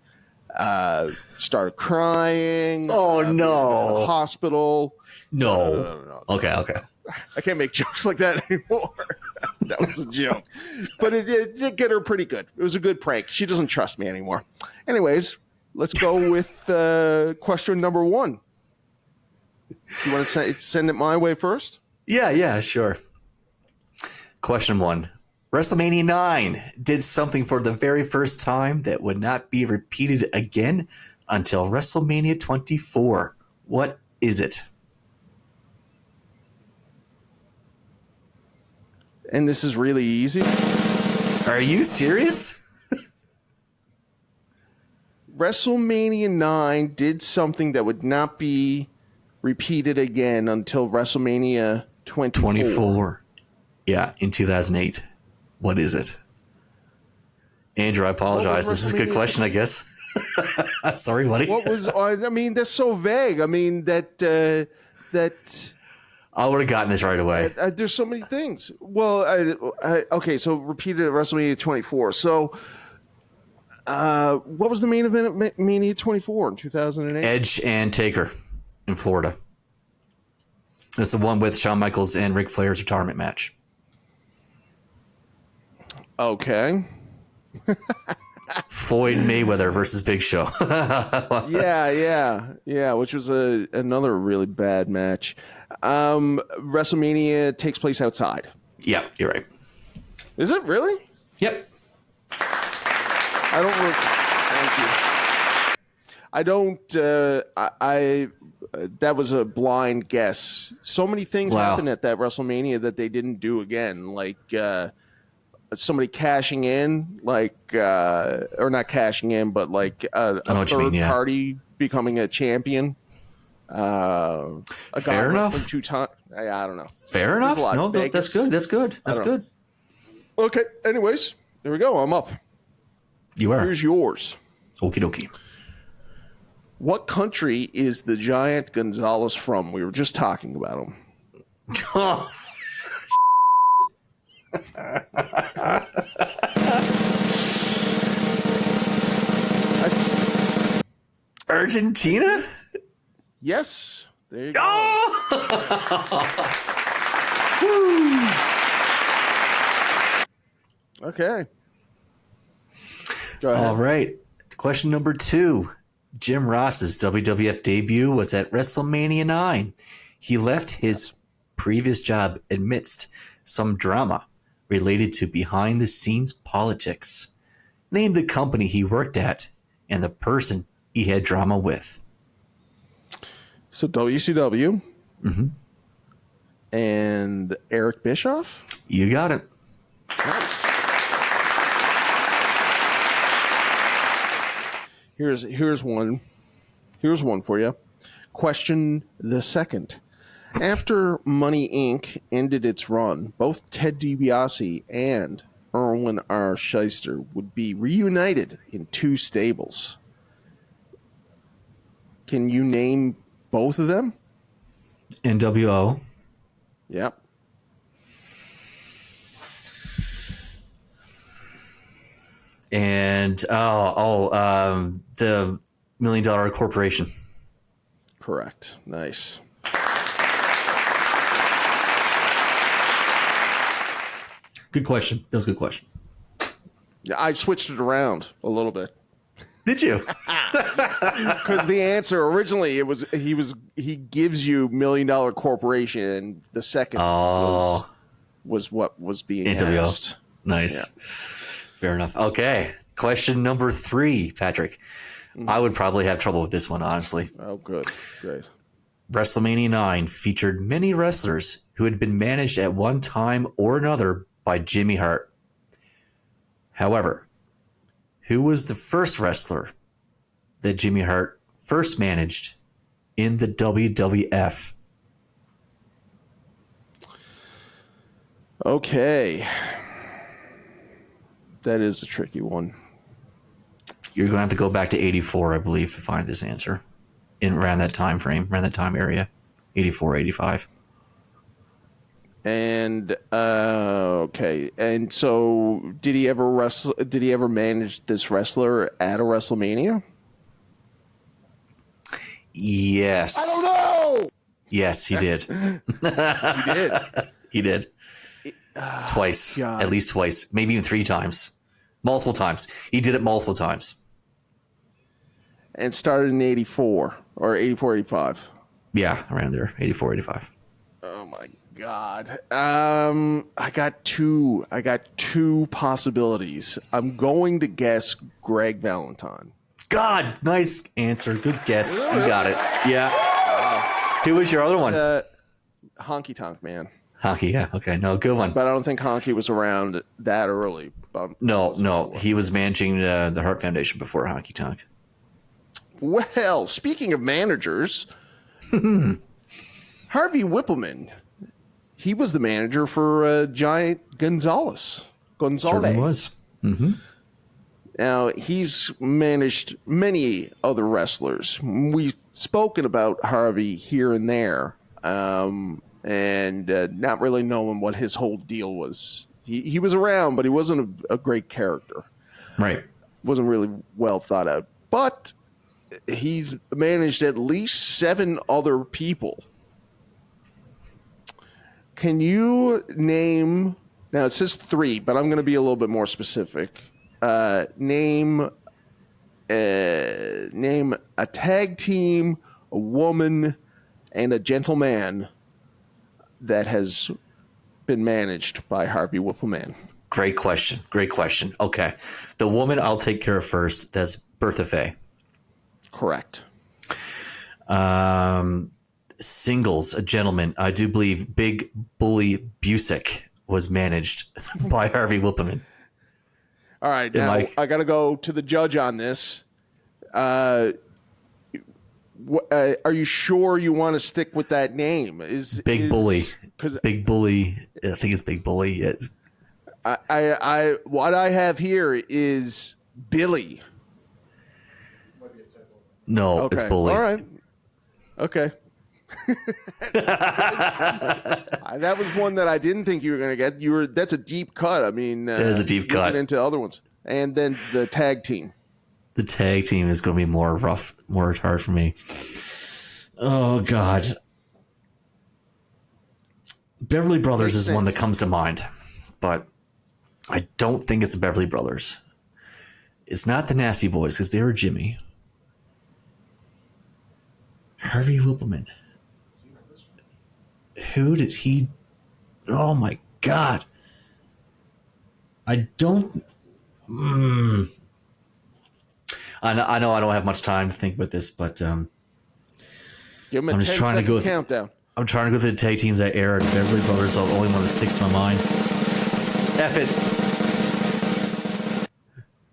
started crying. Oh, no. Hospital. No. Okay. I can't make jokes like that anymore. That was a joke. But it did get her pretty good. It was a good prank. She doesn't trust me anymore. Anyways, let's go with question number 1. You want to send it my way first? Yeah, sure. Question 1. WrestleMania 9 did something for the very first time that would not be repeated again until WrestleMania 24. What is it? And this is really easy. Are you serious? WrestleMania 9 did something that would not be repeated again until WrestleMania 24. Yeah, in 2008. What is it? Andrew, I apologize. This is a good question, I guess. Sorry, buddy. What was? I mean, that's so vague. I mean, that I would have gotten this right away. there's so many things. Well, okay, so repeated at WrestleMania 24. So, what was the main event at Mania 24 in 2008? Edge and Taker in Florida. It's the one with Shawn Michaels and Ric Flair's retirement match. Okay. Floyd Mayweather versus Big Show. yeah, which was another really bad match. WrestleMania takes place outside. Yeah, you're right. Is it really? Yep. I don't. Thank you. I don't. That was a blind guess. So many things happened at that WrestleMania that they didn't do again, like somebody cashing in, or not cashing in, but like a third party becoming a champion. A Fair enough. 2 times. I don't know. Fair enough. No, that's good. That's good. Okay. Anyways, there we go. I'm up. You are. Here's yours. Okie dokie. What country is the giant Gonzalez from? We were just talking about him. Argentina? Yes. There you go. Okay. Go ahead. All right. Question number 2. Jim Ross's WWF debut was at WrestleMania 9. He left his previous job amidst some drama related to behind-the-scenes politics. Name the company he worked at and the person he had drama with. So WCW. Mm-hmm. And Eric Bischoff? You got it. Nice. Here's one. Here's one for you. Question the second. After Money Inc. ended its run, both Ted DiBiase and Erwin R. Shyster would be reunited in 2 stables. Can you name both of them? NWO. Yep. And the $1 Million Corporation. Correct. Nice. Good question. That was a good question. I switched it around a little bit. Did you? Because the answer originally he gives you $1 Million Corporation, and the second was what was being NWO. asked. Nice. Yeah. Fair enough. Okay. Question number 3, Patrick. I would probably have trouble with this one, honestly. Oh, good. Great. WrestleMania 9 featured many wrestlers who had been managed at one time or another by Jimmy Hart. However, who was the first wrestler that Jimmy Hart first managed in the WWF? Okay. That is a tricky one. You're going to have to go back to 84, I believe, to find this answer. Around that time frame, around that time area. 84, 85. And okay. And so did he ever manage this wrestler at a WrestleMania? Yes. I don't know. Yes, he did. He did. He did. Twice. God. At least twice. Maybe even 3 times. Multiple times. He did it multiple times. And started in 84 or 84, 85. Yeah, around there. 84, 85. Oh my God. I got two possibilities. I'm going to guess Greg Valentine. God, nice answer. Good guess. You got it. Yeah. Who was your other one? Honky Tonk Man. Honky, yeah. Okay, no, good one. But I don't think Honky was around that early. No. He was managing the Hart Foundation before Honky Tonk. Well, speaking of managers, Harvey Whippleman, he was the manager for Giant Gonzalez. Certainly was. Mm-hmm. Now, he's managed many other wrestlers. We've spoken about Harvey here and there, and not really knowing what his whole deal was. He was around, but he wasn't a great character. Right. Wasn't really well thought out. But he's managed at least 7 other people. Can you name... Now, it says 3, but I'm going to be a little bit more specific. Name a tag team, a woman, and a gentleman that has been managed by Harvey Whippleman. Great question. Okay. The woman I'll take care of first, that's Bertha Faye. Correct. Singles, a gentleman. I do believe Big Bully Busick was managed by Harvey Whippleman. All right, now I got to go to the judge on this. Are you sure you want to stick with that name? Big Bully? Big Bully. I think it's Big Bully. It's, what I have here is Billy. No, okay. It's Bully. All right. Okay. That was one that I didn't think you were going to get. That's a deep cut. I mean, it is a deep cut into other ones. And then the tag team. The tag team is going to be more rough, more hard for me. Oh God, Beverly Brothers is one that comes to mind, but I don't think it's the Beverly Brothers. It's not the Nasty Boys because they were Jimmy. Harvey Whippleman. Who did he... Oh, my God. I don't... I know I don't have much time to think about this, but give him a I'm just trying to go countdown. I'm trying to go through the tag teams that era. Beverly Brothers are the only one that sticks to my mind. F it.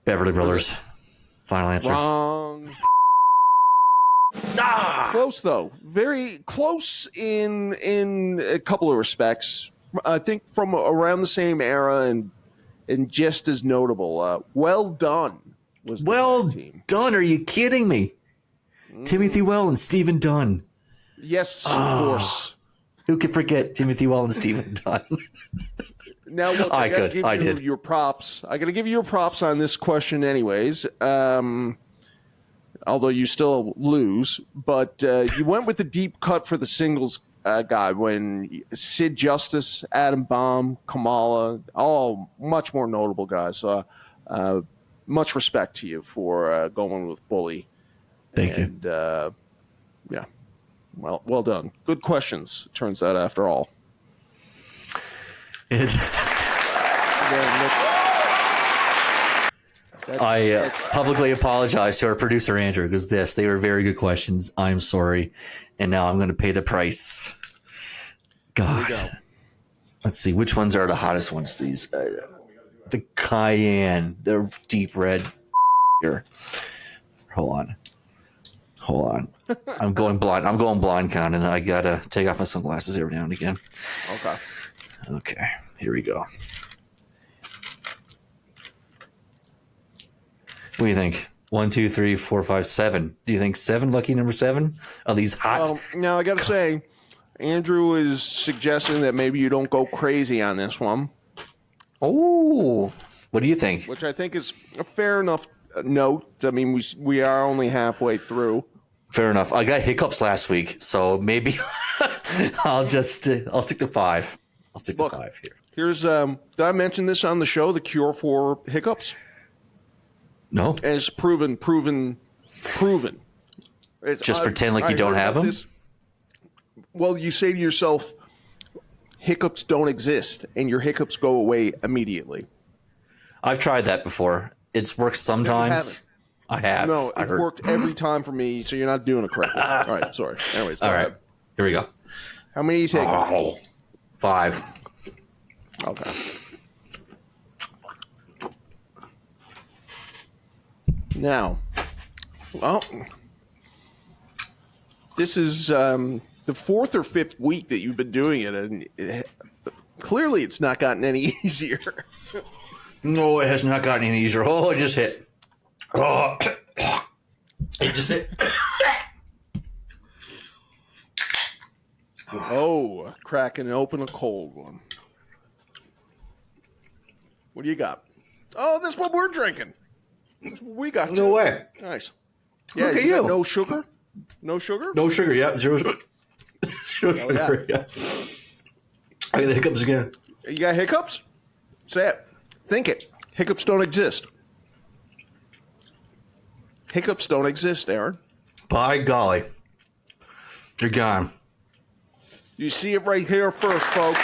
Beverly Brothers. Final answer. Wrong. Close though, very close in a couple of respects. I think from around the same era and just as notable. Well Done was the Well team. Done? Are you kidding me? Timothy Well and Stephen Dunn. Yes, of course. Who can forget Timothy Well and Stephen Dunn? Now look, I gotta give you your props. I gotta give you your props on this question, anyways. Although you still lose, but you went with the deep cut for the singles guy. When Sid Justice, Adam Bomb, Kamala, all much more notable guys. So much respect to you for going with Bully. Thank you. Yeah, well done. Good questions, turns out, after all. I publicly apologize to our producer, Andrew, because they were very good questions. I'm sorry. And now I'm going to pay the price. God. Let's see. Which ones are the hottest ones? These. The cayenne. The deep red. Here. Hold on. I'm going blind con, and I got to take off my sunglasses every now and again. Okay. Here we go. What do you think? 1, 2, 3, 4, 5, 7. Do you think 7, lucky number 7? Are these hot? Now, I got to say, Andrew is suggesting that maybe you don't go crazy on this one. Oh, what do you think? Which I think is a fair enough note. I mean, we are only halfway through. Fair enough. I got hiccups last week, so maybe I'll stick to 5. I'll stick to 5 here. Here's did I mention this on the show? The cure for hiccups. No. And it's proven. Just pretend like you don't have them? Well, you say to yourself, hiccups don't exist, and your hiccups go away immediately. I've tried that before. It's worked sometimes. I have. No, it worked every time for me, so you're not doing it correctly. All right, sorry. Anyways, all right. Here we go. How many are you taking? 5. Okay. Now, well, this is the 4th or 5th week that you've been doing it, and clearly it's not gotten any easier. No, it has not gotten any easier. Oh, it just hit. Oh, it just hit. Oh, cracking open a cold one. What do you got? Oh, that's what we're drinking. We got no way. Nice. Yeah, look at you. You. No sugar? No sugar? No sugar, yeah. 0 sugar. Oh, yeah. I got the hiccups again. You got hiccups? Say it. Think it. Hiccups don't exist. Hiccups don't exist, Aaron. By golly. They're gone. You see it right here first, folks.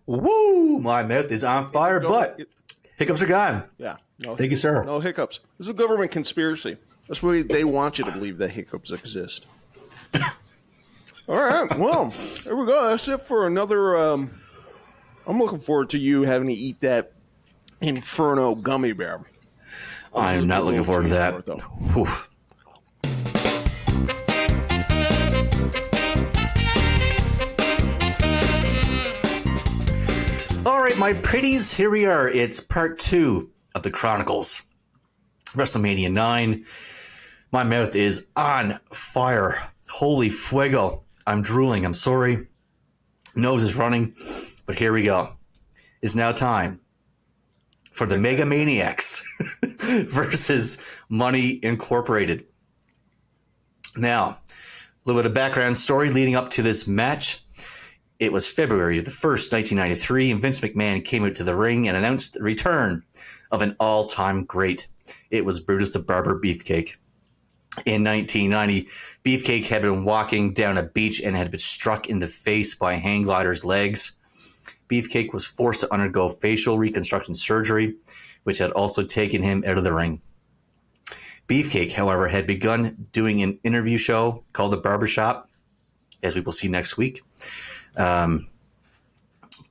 Woo! My mouth is on fire, but hiccups are gone. Yeah. No, thank you, sir. No hiccups. This is a government conspiracy. That's why they want you to believe that hiccups exist. All right. Well, there we go. That's it for another. I'm looking forward to you having to eat that Inferno gummy bear. I'm not looking forward to that. Oof. All right, my pretties, here we are. It's part 2 of the Chronicles. WrestleMania 9. My mouth is on fire. Holy fuego. I'm drooling. I'm sorry. Nose is running. But here we go. It's now time for the Mega Maniacs versus Money Incorporated. Now, a little bit of background story leading up to this match. It was February the 1st, 1993, and Vince McMahon came out to the ring and announced the return of an all-time great. It was Brutus the Barber Beefcake. In 1990, Beefcake had been walking down a beach and had been struck in the face by a hang glider's legs. Beefcake was forced to undergo facial reconstruction surgery, which had also taken him out of the ring. Beefcake, however, had begun doing an interview show called The Barbershop, as we will see next week.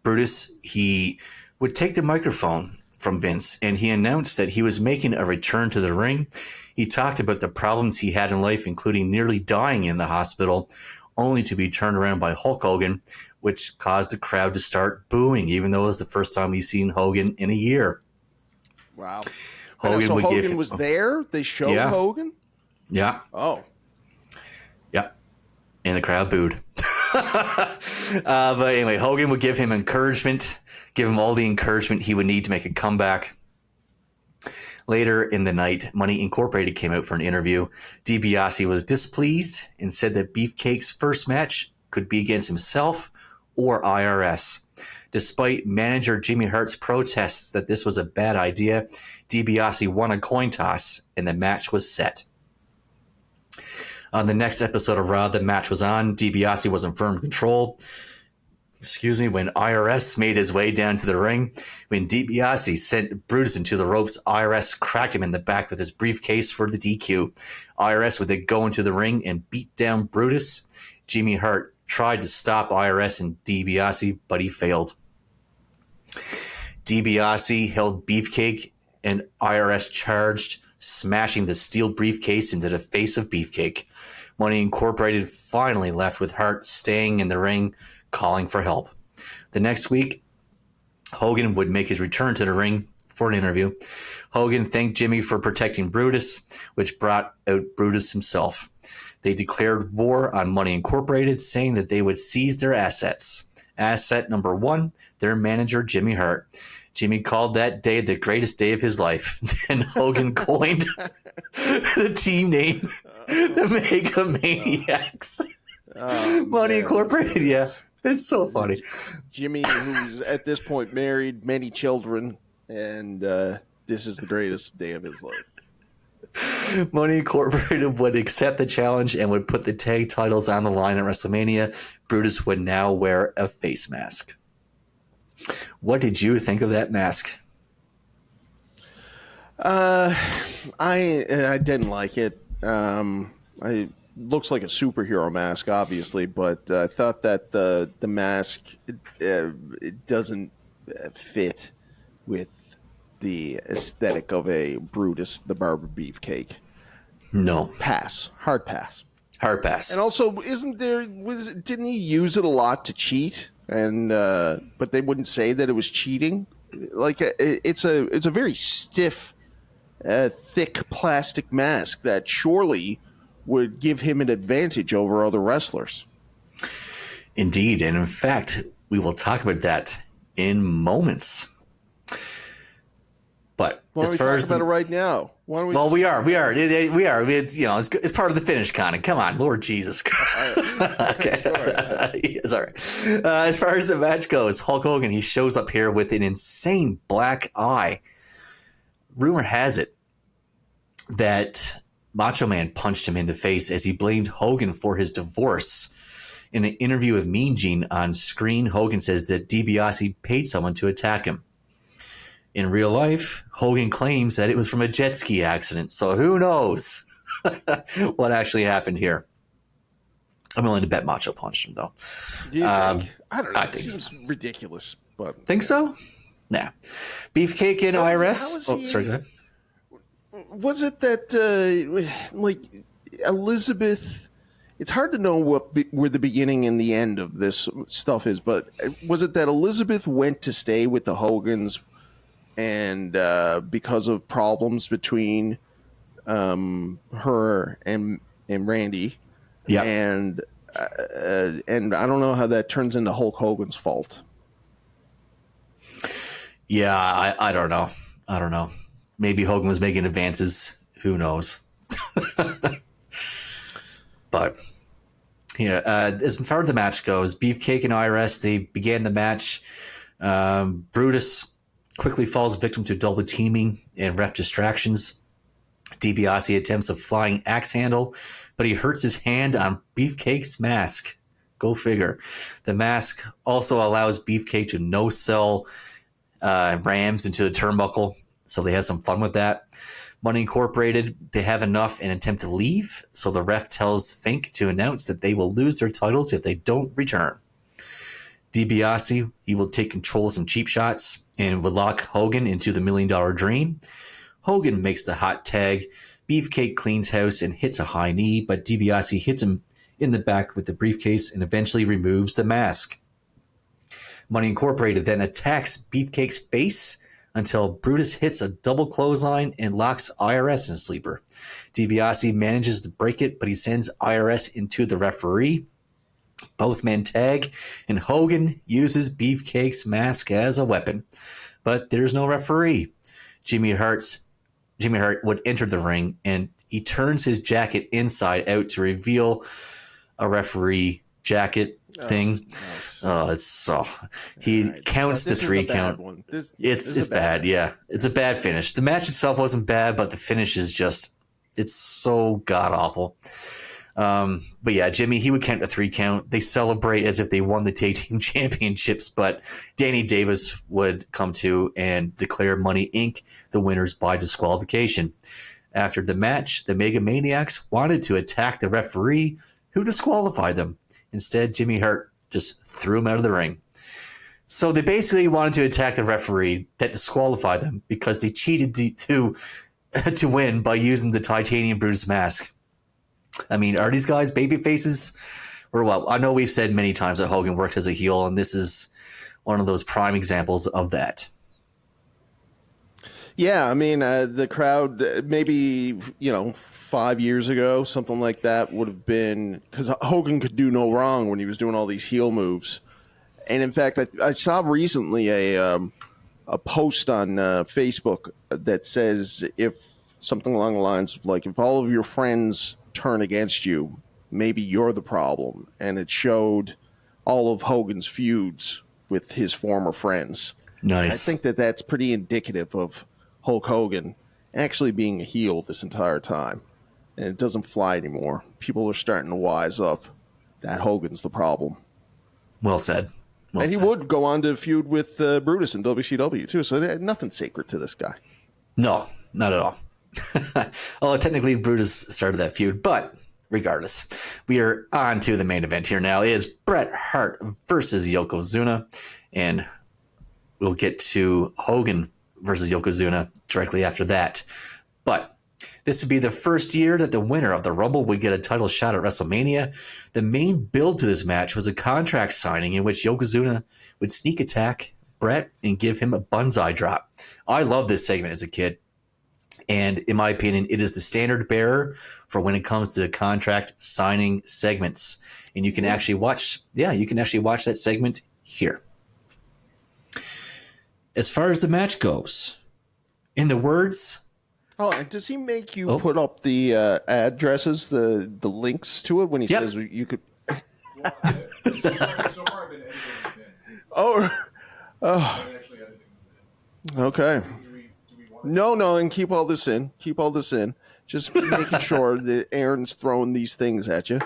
Brutus, he would take the microphone from Vince, and he announced that he was making a return to the ring. He talked about the problems he had in life, including nearly dying in the hospital, only to be turned around by Hulk Hogan, which caused the crowd to start booing, even though it was the first time he's seen Hogan in a year. Wow. Hogan was there? They showed Hogan? Yeah. Oh. Yeah. And the crowd booed. But anyway, Hogan would give him encouragement, give him all the encouragement he would need to make a comeback. Later in the night, Money Incorporated came out for an interview. DiBiase was displeased and said that Beefcake's first match could be against himself or IRS. Despite manager Jimmy Hart's protests that this was a bad idea, DiBiase won a coin toss and the match was set. On the next episode of Raw, the match was on. DiBiase was in firm control. When IRS made his way down to the ring. When DiBiase sent Brutus into the ropes, IRS cracked him in the back with his briefcase for the DQ. IRS would then go into the ring and beat down Brutus. Jimmy Hart tried to stop IRS and DiBiase, but he failed. DiBiase held Beefcake and IRS charged, smashing the steel briefcase into the face of Beefcake. Money Incorporated finally left with Hart staying in the ring, calling for help. The next week, Hogan would make his return to the ring for an interview. Hogan thanked Jimmy for protecting Brutus, which brought out Brutus himself. They declared war on Money Incorporated, saying that they would seize their assets. Asset number one, their manager, Jimmy Hart. Jimmy called that day the greatest day of his life. Then Hogan coined the team name, the Mega Maniacs. Money Incorporated, yeah. It's so funny. Jimmy, who's at this point married, many children, and this is the greatest day of his life. Money Incorporated would accept the challenge and would put the tag titles on the line at WrestleMania. Brutus would now wear a face mask. What did you think of that mask? I didn't like it. It looks like a superhero mask, obviously, but I thought that the mask it doesn't fit with the aesthetic of a Brutus the Barber Beefcake. No. Pass. Hard pass. Hard pass. And also, didn't he use it a lot to cheat? And but they wouldn't say that it was cheating. Like it's a very stiff, thick plastic mask that surely would give him an advantage over other wrestlers. Indeed, and in fact, we will talk about that in moments. But as far as about it right now, we are. It's part of the finish, Connie. Come on, Lord Jesus. Okay, it's all right. As far as the match goes, Hulk Hogan, he shows up here with an insane black eye. Rumor has it that Macho Man punched him in the face as he blamed Hogan for his divorce. In an interview with Mean Gene on screen, Hogan says that DiBiase paid someone to attack him. In real life, Hogan claims that it was from a jet ski accident, so who knows what actually happened here. I'm willing to bet Macho punched him, though. Think? I don't know. It seems ridiculous. But think so? Nah. Beefcake and IRS. Sorry, go ahead. Was it that, Elizabeth... It's hard to know where the beginning and the end of this stuff is, but was it that Elizabeth went to stay with the Hogans and because of problems between her and Randy? Yeah. And I don't know how that turns into Hulk Hogan's fault. Yeah, I don't know. I don't know. Maybe Hogan was making advances. Who knows? But yeah, as far as the match goes, Beefcake and IRS, they began the match. Brutus quickly falls victim to double teaming and ref distractions. DiBiase attempts a flying axe handle, but he hurts his hand on Beefcake's mask. Go figure. The mask also allows Beefcake to no-sell rams into the turnbuckle, so they have some fun with that. Money Incorporated, they have enough and attempt to leave, so the ref tells Fink to announce that they will lose their titles if they don't return. DiBiase, he will take control of some cheap shots and will lock Hogan into the $1 Million Dream. Hogan makes the hot tag. Beefcake cleans house and hits a high knee, but DiBiase hits him in the back with the briefcase and eventually removes the mask. Money Incorporated then attacks Beefcake's face until Brutus hits a double clothesline and locks IRS in a sleeper. DiBiase manages to break it, but he sends IRS into the referee. Both men tag, and Hogan uses Beefcake's mask as a weapon. But there's no referee. Jimmy Hart's Jimmy Hart would enter the ring, and he turns his jacket inside out to reveal a referee jacket thing. He counts the 3 count. It's bad. Yeah, it's a bad finish. The match itself wasn't bad, but the finish is just, it's so god awful. But yeah, Jimmy, he would count a 3 count. They celebrate as if they won the tag team championships, but Danny Davis would come to and declare Money Inc. the winners by disqualification. After the match, the Mega Maniacs wanted to attack the referee who disqualified them. Instead, Jimmy Hart just threw him out of the ring. So they basically wanted to attack the referee that disqualified them because they cheated to win by using the titanium Brutus mask. I mean, are these guys baby faces or what? I know we've said many times that Hogan works as a heel, and this is one of those prime examples of that. Yeah, I mean, the crowd, maybe, 5 years ago, something like that would have been, because Hogan could do no wrong when he was doing all these heel moves. And in fact, I saw recently a post on Facebook that says, if something along the lines of like, if all of your friends turn against you, maybe you're the problem. And it showed all of Hogan's feuds with his former friends. Nice. I think that's pretty indicative of Hulk Hogan actually being a heel this entire time. And it doesn't fly anymore. People are starting to wise up that Hogan's the problem. Well said. And he would go on to feud with Brutus in WCW too. So nothing sacred to this guy. No, not at all. Although technically Brutus started that feud, but regardless, we are on to the main event here now. It is Bret Hart versus Yokozuna, and we'll get to Hogan versus Yokozuna directly after that. But this would be the first year that the winner of the Rumble would get a title shot at WrestleMania. The main build to this match was a contract signing in which Yokozuna would sneak attack Bret and give him a banzai drop. I loved this segment as a kid. And in my opinion, it is the standard bearer for when it comes to contract signing segments. And you can actually watch that segment here. As far as the match goes, in the words... Oh, and does he make you put up the addresses, the links to it when he says you could... So far I've been editing it in. Oh. I've been actually editing it in. Okay. Do we want No, and keep all this in. Just making sure that Aaron's throwing these things at you.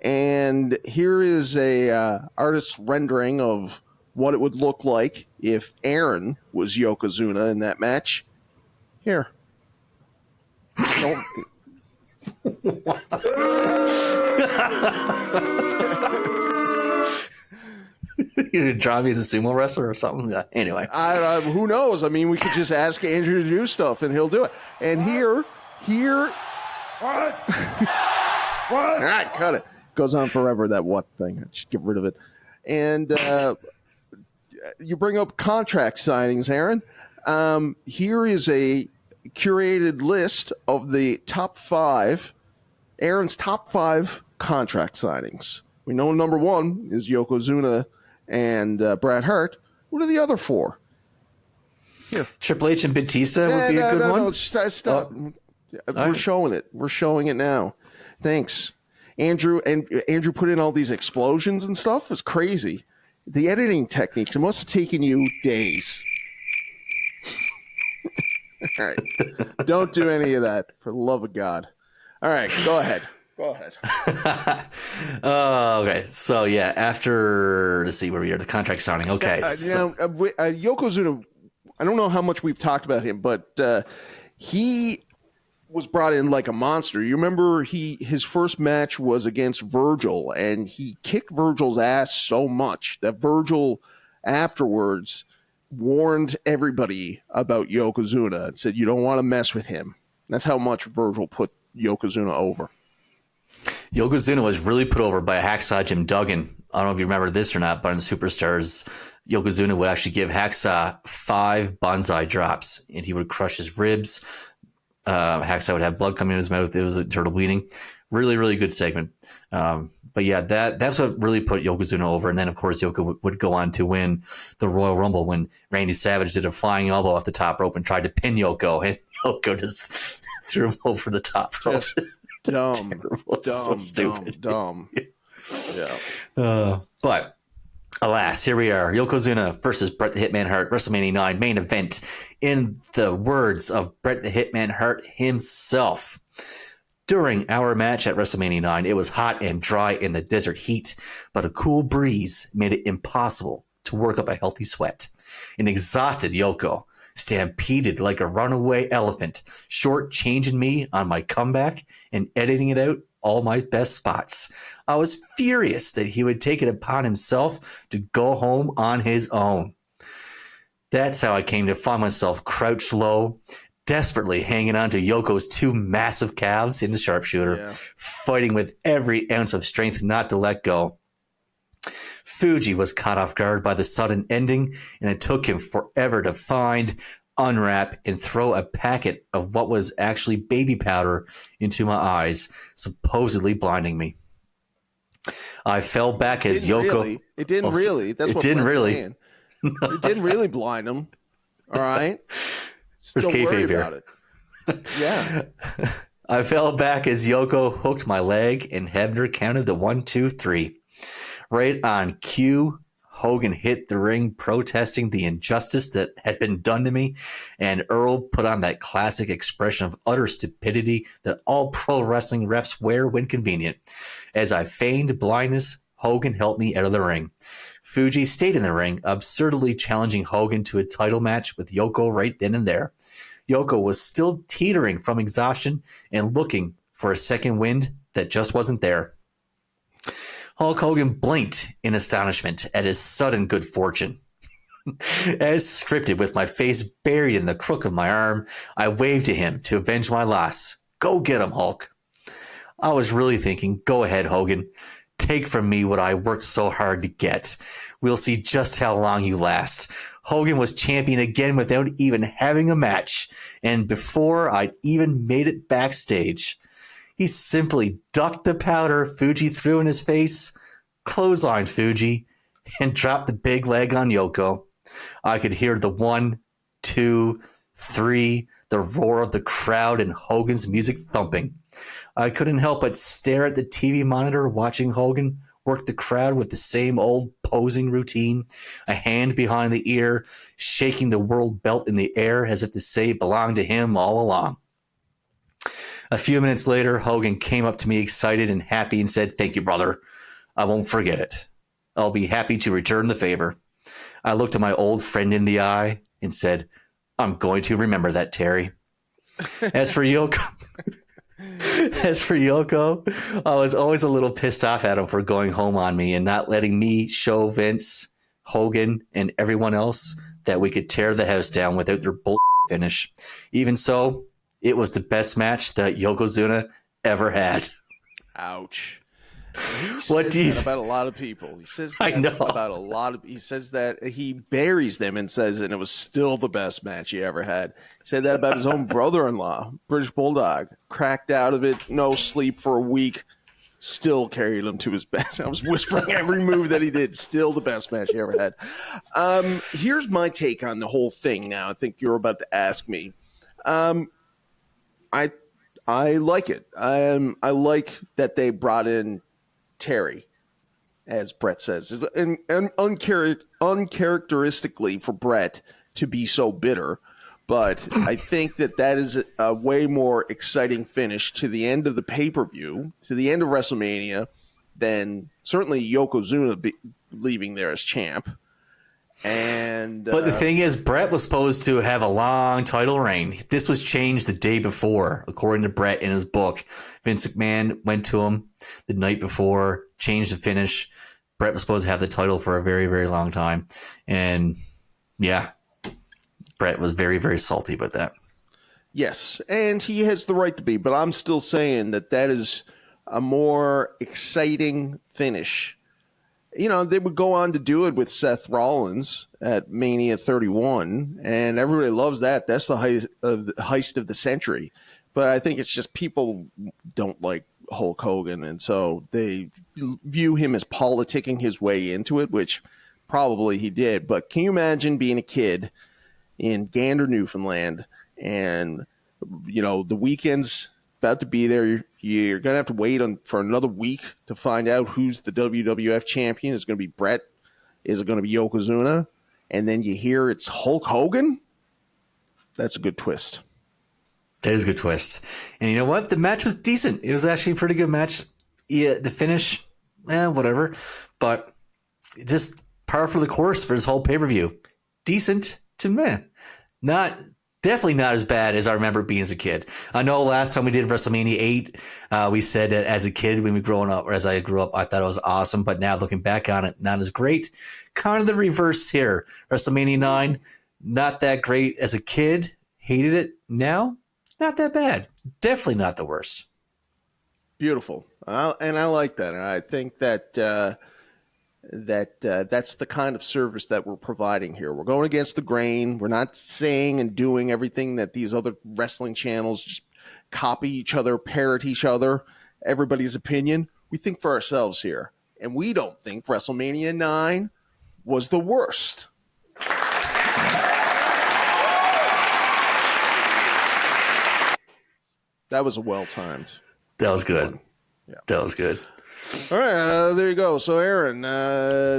And here is a artist's rendering of what it would look like if Aaron was Yokozuna in that match. Here. Don't. You draw me as a sumo wrestler or something? Anyway. Who knows? I mean, we could just ask Andrew to do stuff and he'll do it. And here. What? All right, cut it. Goes on forever, that what thing. I should get rid of it. And you bring up contract signings, Aaron. Here is a curated list of the top 5, Aaron's top 5 contract signings. We know number 1 is Yokozuna and Bret Hart. What are the other 4? Here. Triple H and Batista would be a good one. No, stop. We're showing it. We're showing it now. Thanks. Andrew put in all these explosions and stuff. It's crazy. The editing techniques, it must have taken you days. All right. Don't do any of that, for the love of God. All right, go ahead. Okay. So, yeah, after, let's see where we are, the contract signing. Okay. Yokozuna, I don't know how much we've talked about him, but he was brought in like a monster. You remember his first match was against Virgil, and he kicked Virgil's ass so much that Virgil afterwards warned everybody about Yokozuna and said, you don't want to mess with him. That's how much Virgil put Yokozuna over. Yokozuna was really put over by Hacksaw Jim Duggan. I don't know if you remember this or not, but in Superstars, Yokozuna would actually give Hacksaw 5 banzai drops, and he would crush his ribs. Hacksaw would have blood coming in his mouth. It was a turtle bleeding. Really, really good segment. But yeah, that's what really put Yokozuna over. And then, of course, Yoko would go on to win the Royal Rumble when Randy Savage did a flying elbow off the top rope and tried to pin Yoko. And Yoko just threw him over the top rope. Dumb. Terrible. Dumb. So stupid. Dumb. Yeah. But alas, here we are. Yokozuna versus Bret the Hitman Hart, WrestleMania 9 main event. In the words of Bret the Hitman Hart himself, during our match at WrestleMania 9, it was hot and dry in the desert heat, but a cool breeze made it impossible to work up a healthy sweat. An exhausted Yoko stampeded like a runaway elephant, short-changing me on my comeback and editing it out all my best spots. I was furious that he would take it upon himself to go home on his own. That's how I came to find myself crouched low, desperately hanging on to Yoko's two massive calves in the sharpshooter, fighting with every ounce of strength not to let go. Fuji was caught off guard by the sudden ending, and it took him forever to find, unwrap, and throw a packet of what was actually baby powder into my eyes, supposedly blinding me. I fell back as Yoko... It didn't really. That's what didn't Brett's really. saying. It didn't really blind him. All right? There's Don't worry kayfabe here. about it. Yeah. I fell back as Yoko hooked my leg and Hebner counted the 1, 2, 3. Right on cue, Hogan hit the ring protesting the injustice that had been done to me, and Earl put on that classic expression of utter stupidity that all pro wrestling refs wear when convenient. As I feigned blindness, Hogan helped me out of the ring. Fuji stayed in the ring, absurdly challenging Hogan to a title match with Yoko right then and there. Yoko was still teetering from exhaustion and looking for a second wind that just wasn't there. Hulk Hogan blinked in astonishment at his sudden good fortune. As scripted, with my face buried in the crook of my arm, I waved to him to avenge my loss. Go get him, Hulk. I was really thinking, go ahead, Hogan. Take from me what I worked so hard to get. We'll see just how long you last. Hogan was champion again without even having a match, and before I'd even made it backstage. He simply ducked the powder Fuji threw in his face, clotheslined Fuji, and dropped the big leg on Yoko. I could hear the 1, 2, 3, the roar of the crowd, and Hogan's music thumping. I couldn't help but stare at the TV monitor watching Hogan work the crowd with the same old posing routine, a hand behind the ear, shaking the world belt in the air as if to say it belonged to him all along. A few minutes later, Hogan came up to me excited and happy and said, "Thank you, brother. I won't forget it. I'll be happy to return the favor." I looked at my old friend in the eye and said, "I'm going to remember that, Terry." As for Yoko, I was always a little pissed off at him for going home on me and not letting me show Vince, Hogan, and everyone else that we could tear the house down without their bull finish. Even so, it was the best match that Yokozuna ever had. Ouch. What do you think about a lot of people? He says that I know. about a lot of. He says that he buries them and says, and it was still the best match he ever had. He said that about his own brother-in-law, British Bulldog. Cracked out of it, no sleep for a week. Still carried him to his best. I was whispering every move that he did. Still the best match he ever had. Here's my take on the whole thing. Now I think you're about to ask me. I like it. I like that they brought in Terry, as Brett says, and uncharacteristically for Brett to be so bitter. But I think that is a way more exciting finish to the end of the pay-per-view, to the end of WrestleMania, than certainly Yokozuna leaving there as champ. But the thing is, Brett was supposed to have a long title reign. This was changed the day before, according to Brett in his book. Vince McMahon went to him the night before, changed the finish. Brett was supposed to have the title for a very, very long time. And yeah, Brett was very, very salty about that. Yes, and he has the right to be, but I'm still saying that is a more exciting finish. You know, they would go on to do it with Seth Rollins at Mania 31, and everybody loves that. That's the heist of the century. But I think it's just people don't like Hulk Hogan, and so they view him as politicking his way into it, which probably he did. But can you imagine being a kid in Gander, Newfoundland, and The weekend's about to be there. You're going to have to wait for another week to find out who's the WWF champion. Is it going to be Brett? Is it going to be Yokozuna? And then you hear it's Hulk Hogan? That's a good twist. That is a good twist. And you know what? The match was decent. It was actually a pretty good match. Yeah, the finish, whatever. But just par for the course for his whole pay-per-view. Decent to meh. Definitely not as bad as I remember being as a kid. I know last time we did WrestleMania 8, we said that as a kid when we growing up, or as I grew up, I thought it was awesome. But now looking back on it, not as great. Kind of the reverse here. WrestleMania 9, not that great as a kid. Hated it. Now, not that bad. Definitely not the worst. Beautiful. And I like that. And I think that that's the kind of service that we're providing here. We're going against the grain. We're not saying and doing everything that these other wrestling channels just copy each other, parrot each other, everybody's opinion. We think for ourselves here. And we don't think WrestleMania 9 was the worst. That was well-timed. That was good. Yeah. That was good. All right, there you go. So, Aaron,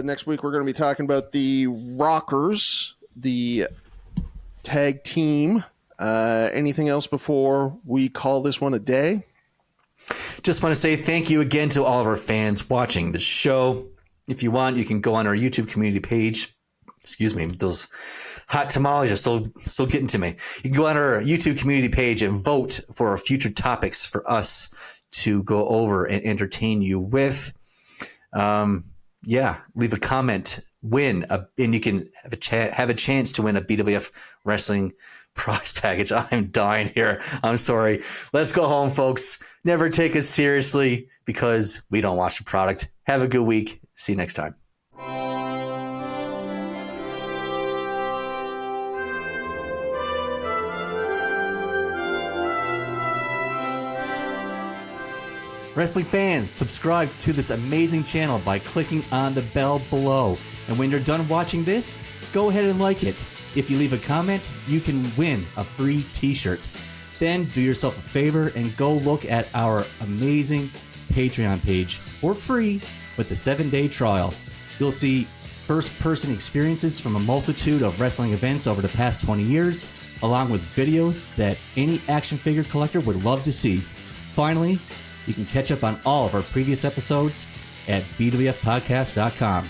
next week we're going to be talking about the Rockers, the tag team. Anything else before we call this one a day? Just want to say thank you again to all of our fans watching the show. If you want, you can go on our YouTube community page. Excuse me, those hot tamales are still getting to me. You can go on our YouTube community page and vote for our future topics for us to go over and entertain you with. Leave a comment, and you can have a chance to win a BWF Wrestling prize package. I'm dying here. I'm sorry. Let's go home, folks. Never take us seriously because we don't watch the product. Have a good week. See you next time. Wrestling fans, subscribe to this amazing channel by clicking on the bell below. And when you're done watching this, go ahead and like it. If you leave a comment, you can win a free t-shirt. Then do yourself a favor and go look at our amazing Patreon page for free with the 7-day trial. You'll see first-person experiences from a multitude of wrestling events over the past 20 years, along with videos that any action figure collector would love to see. Finally, you can catch up on all of our previous episodes at BWFpodcast.com.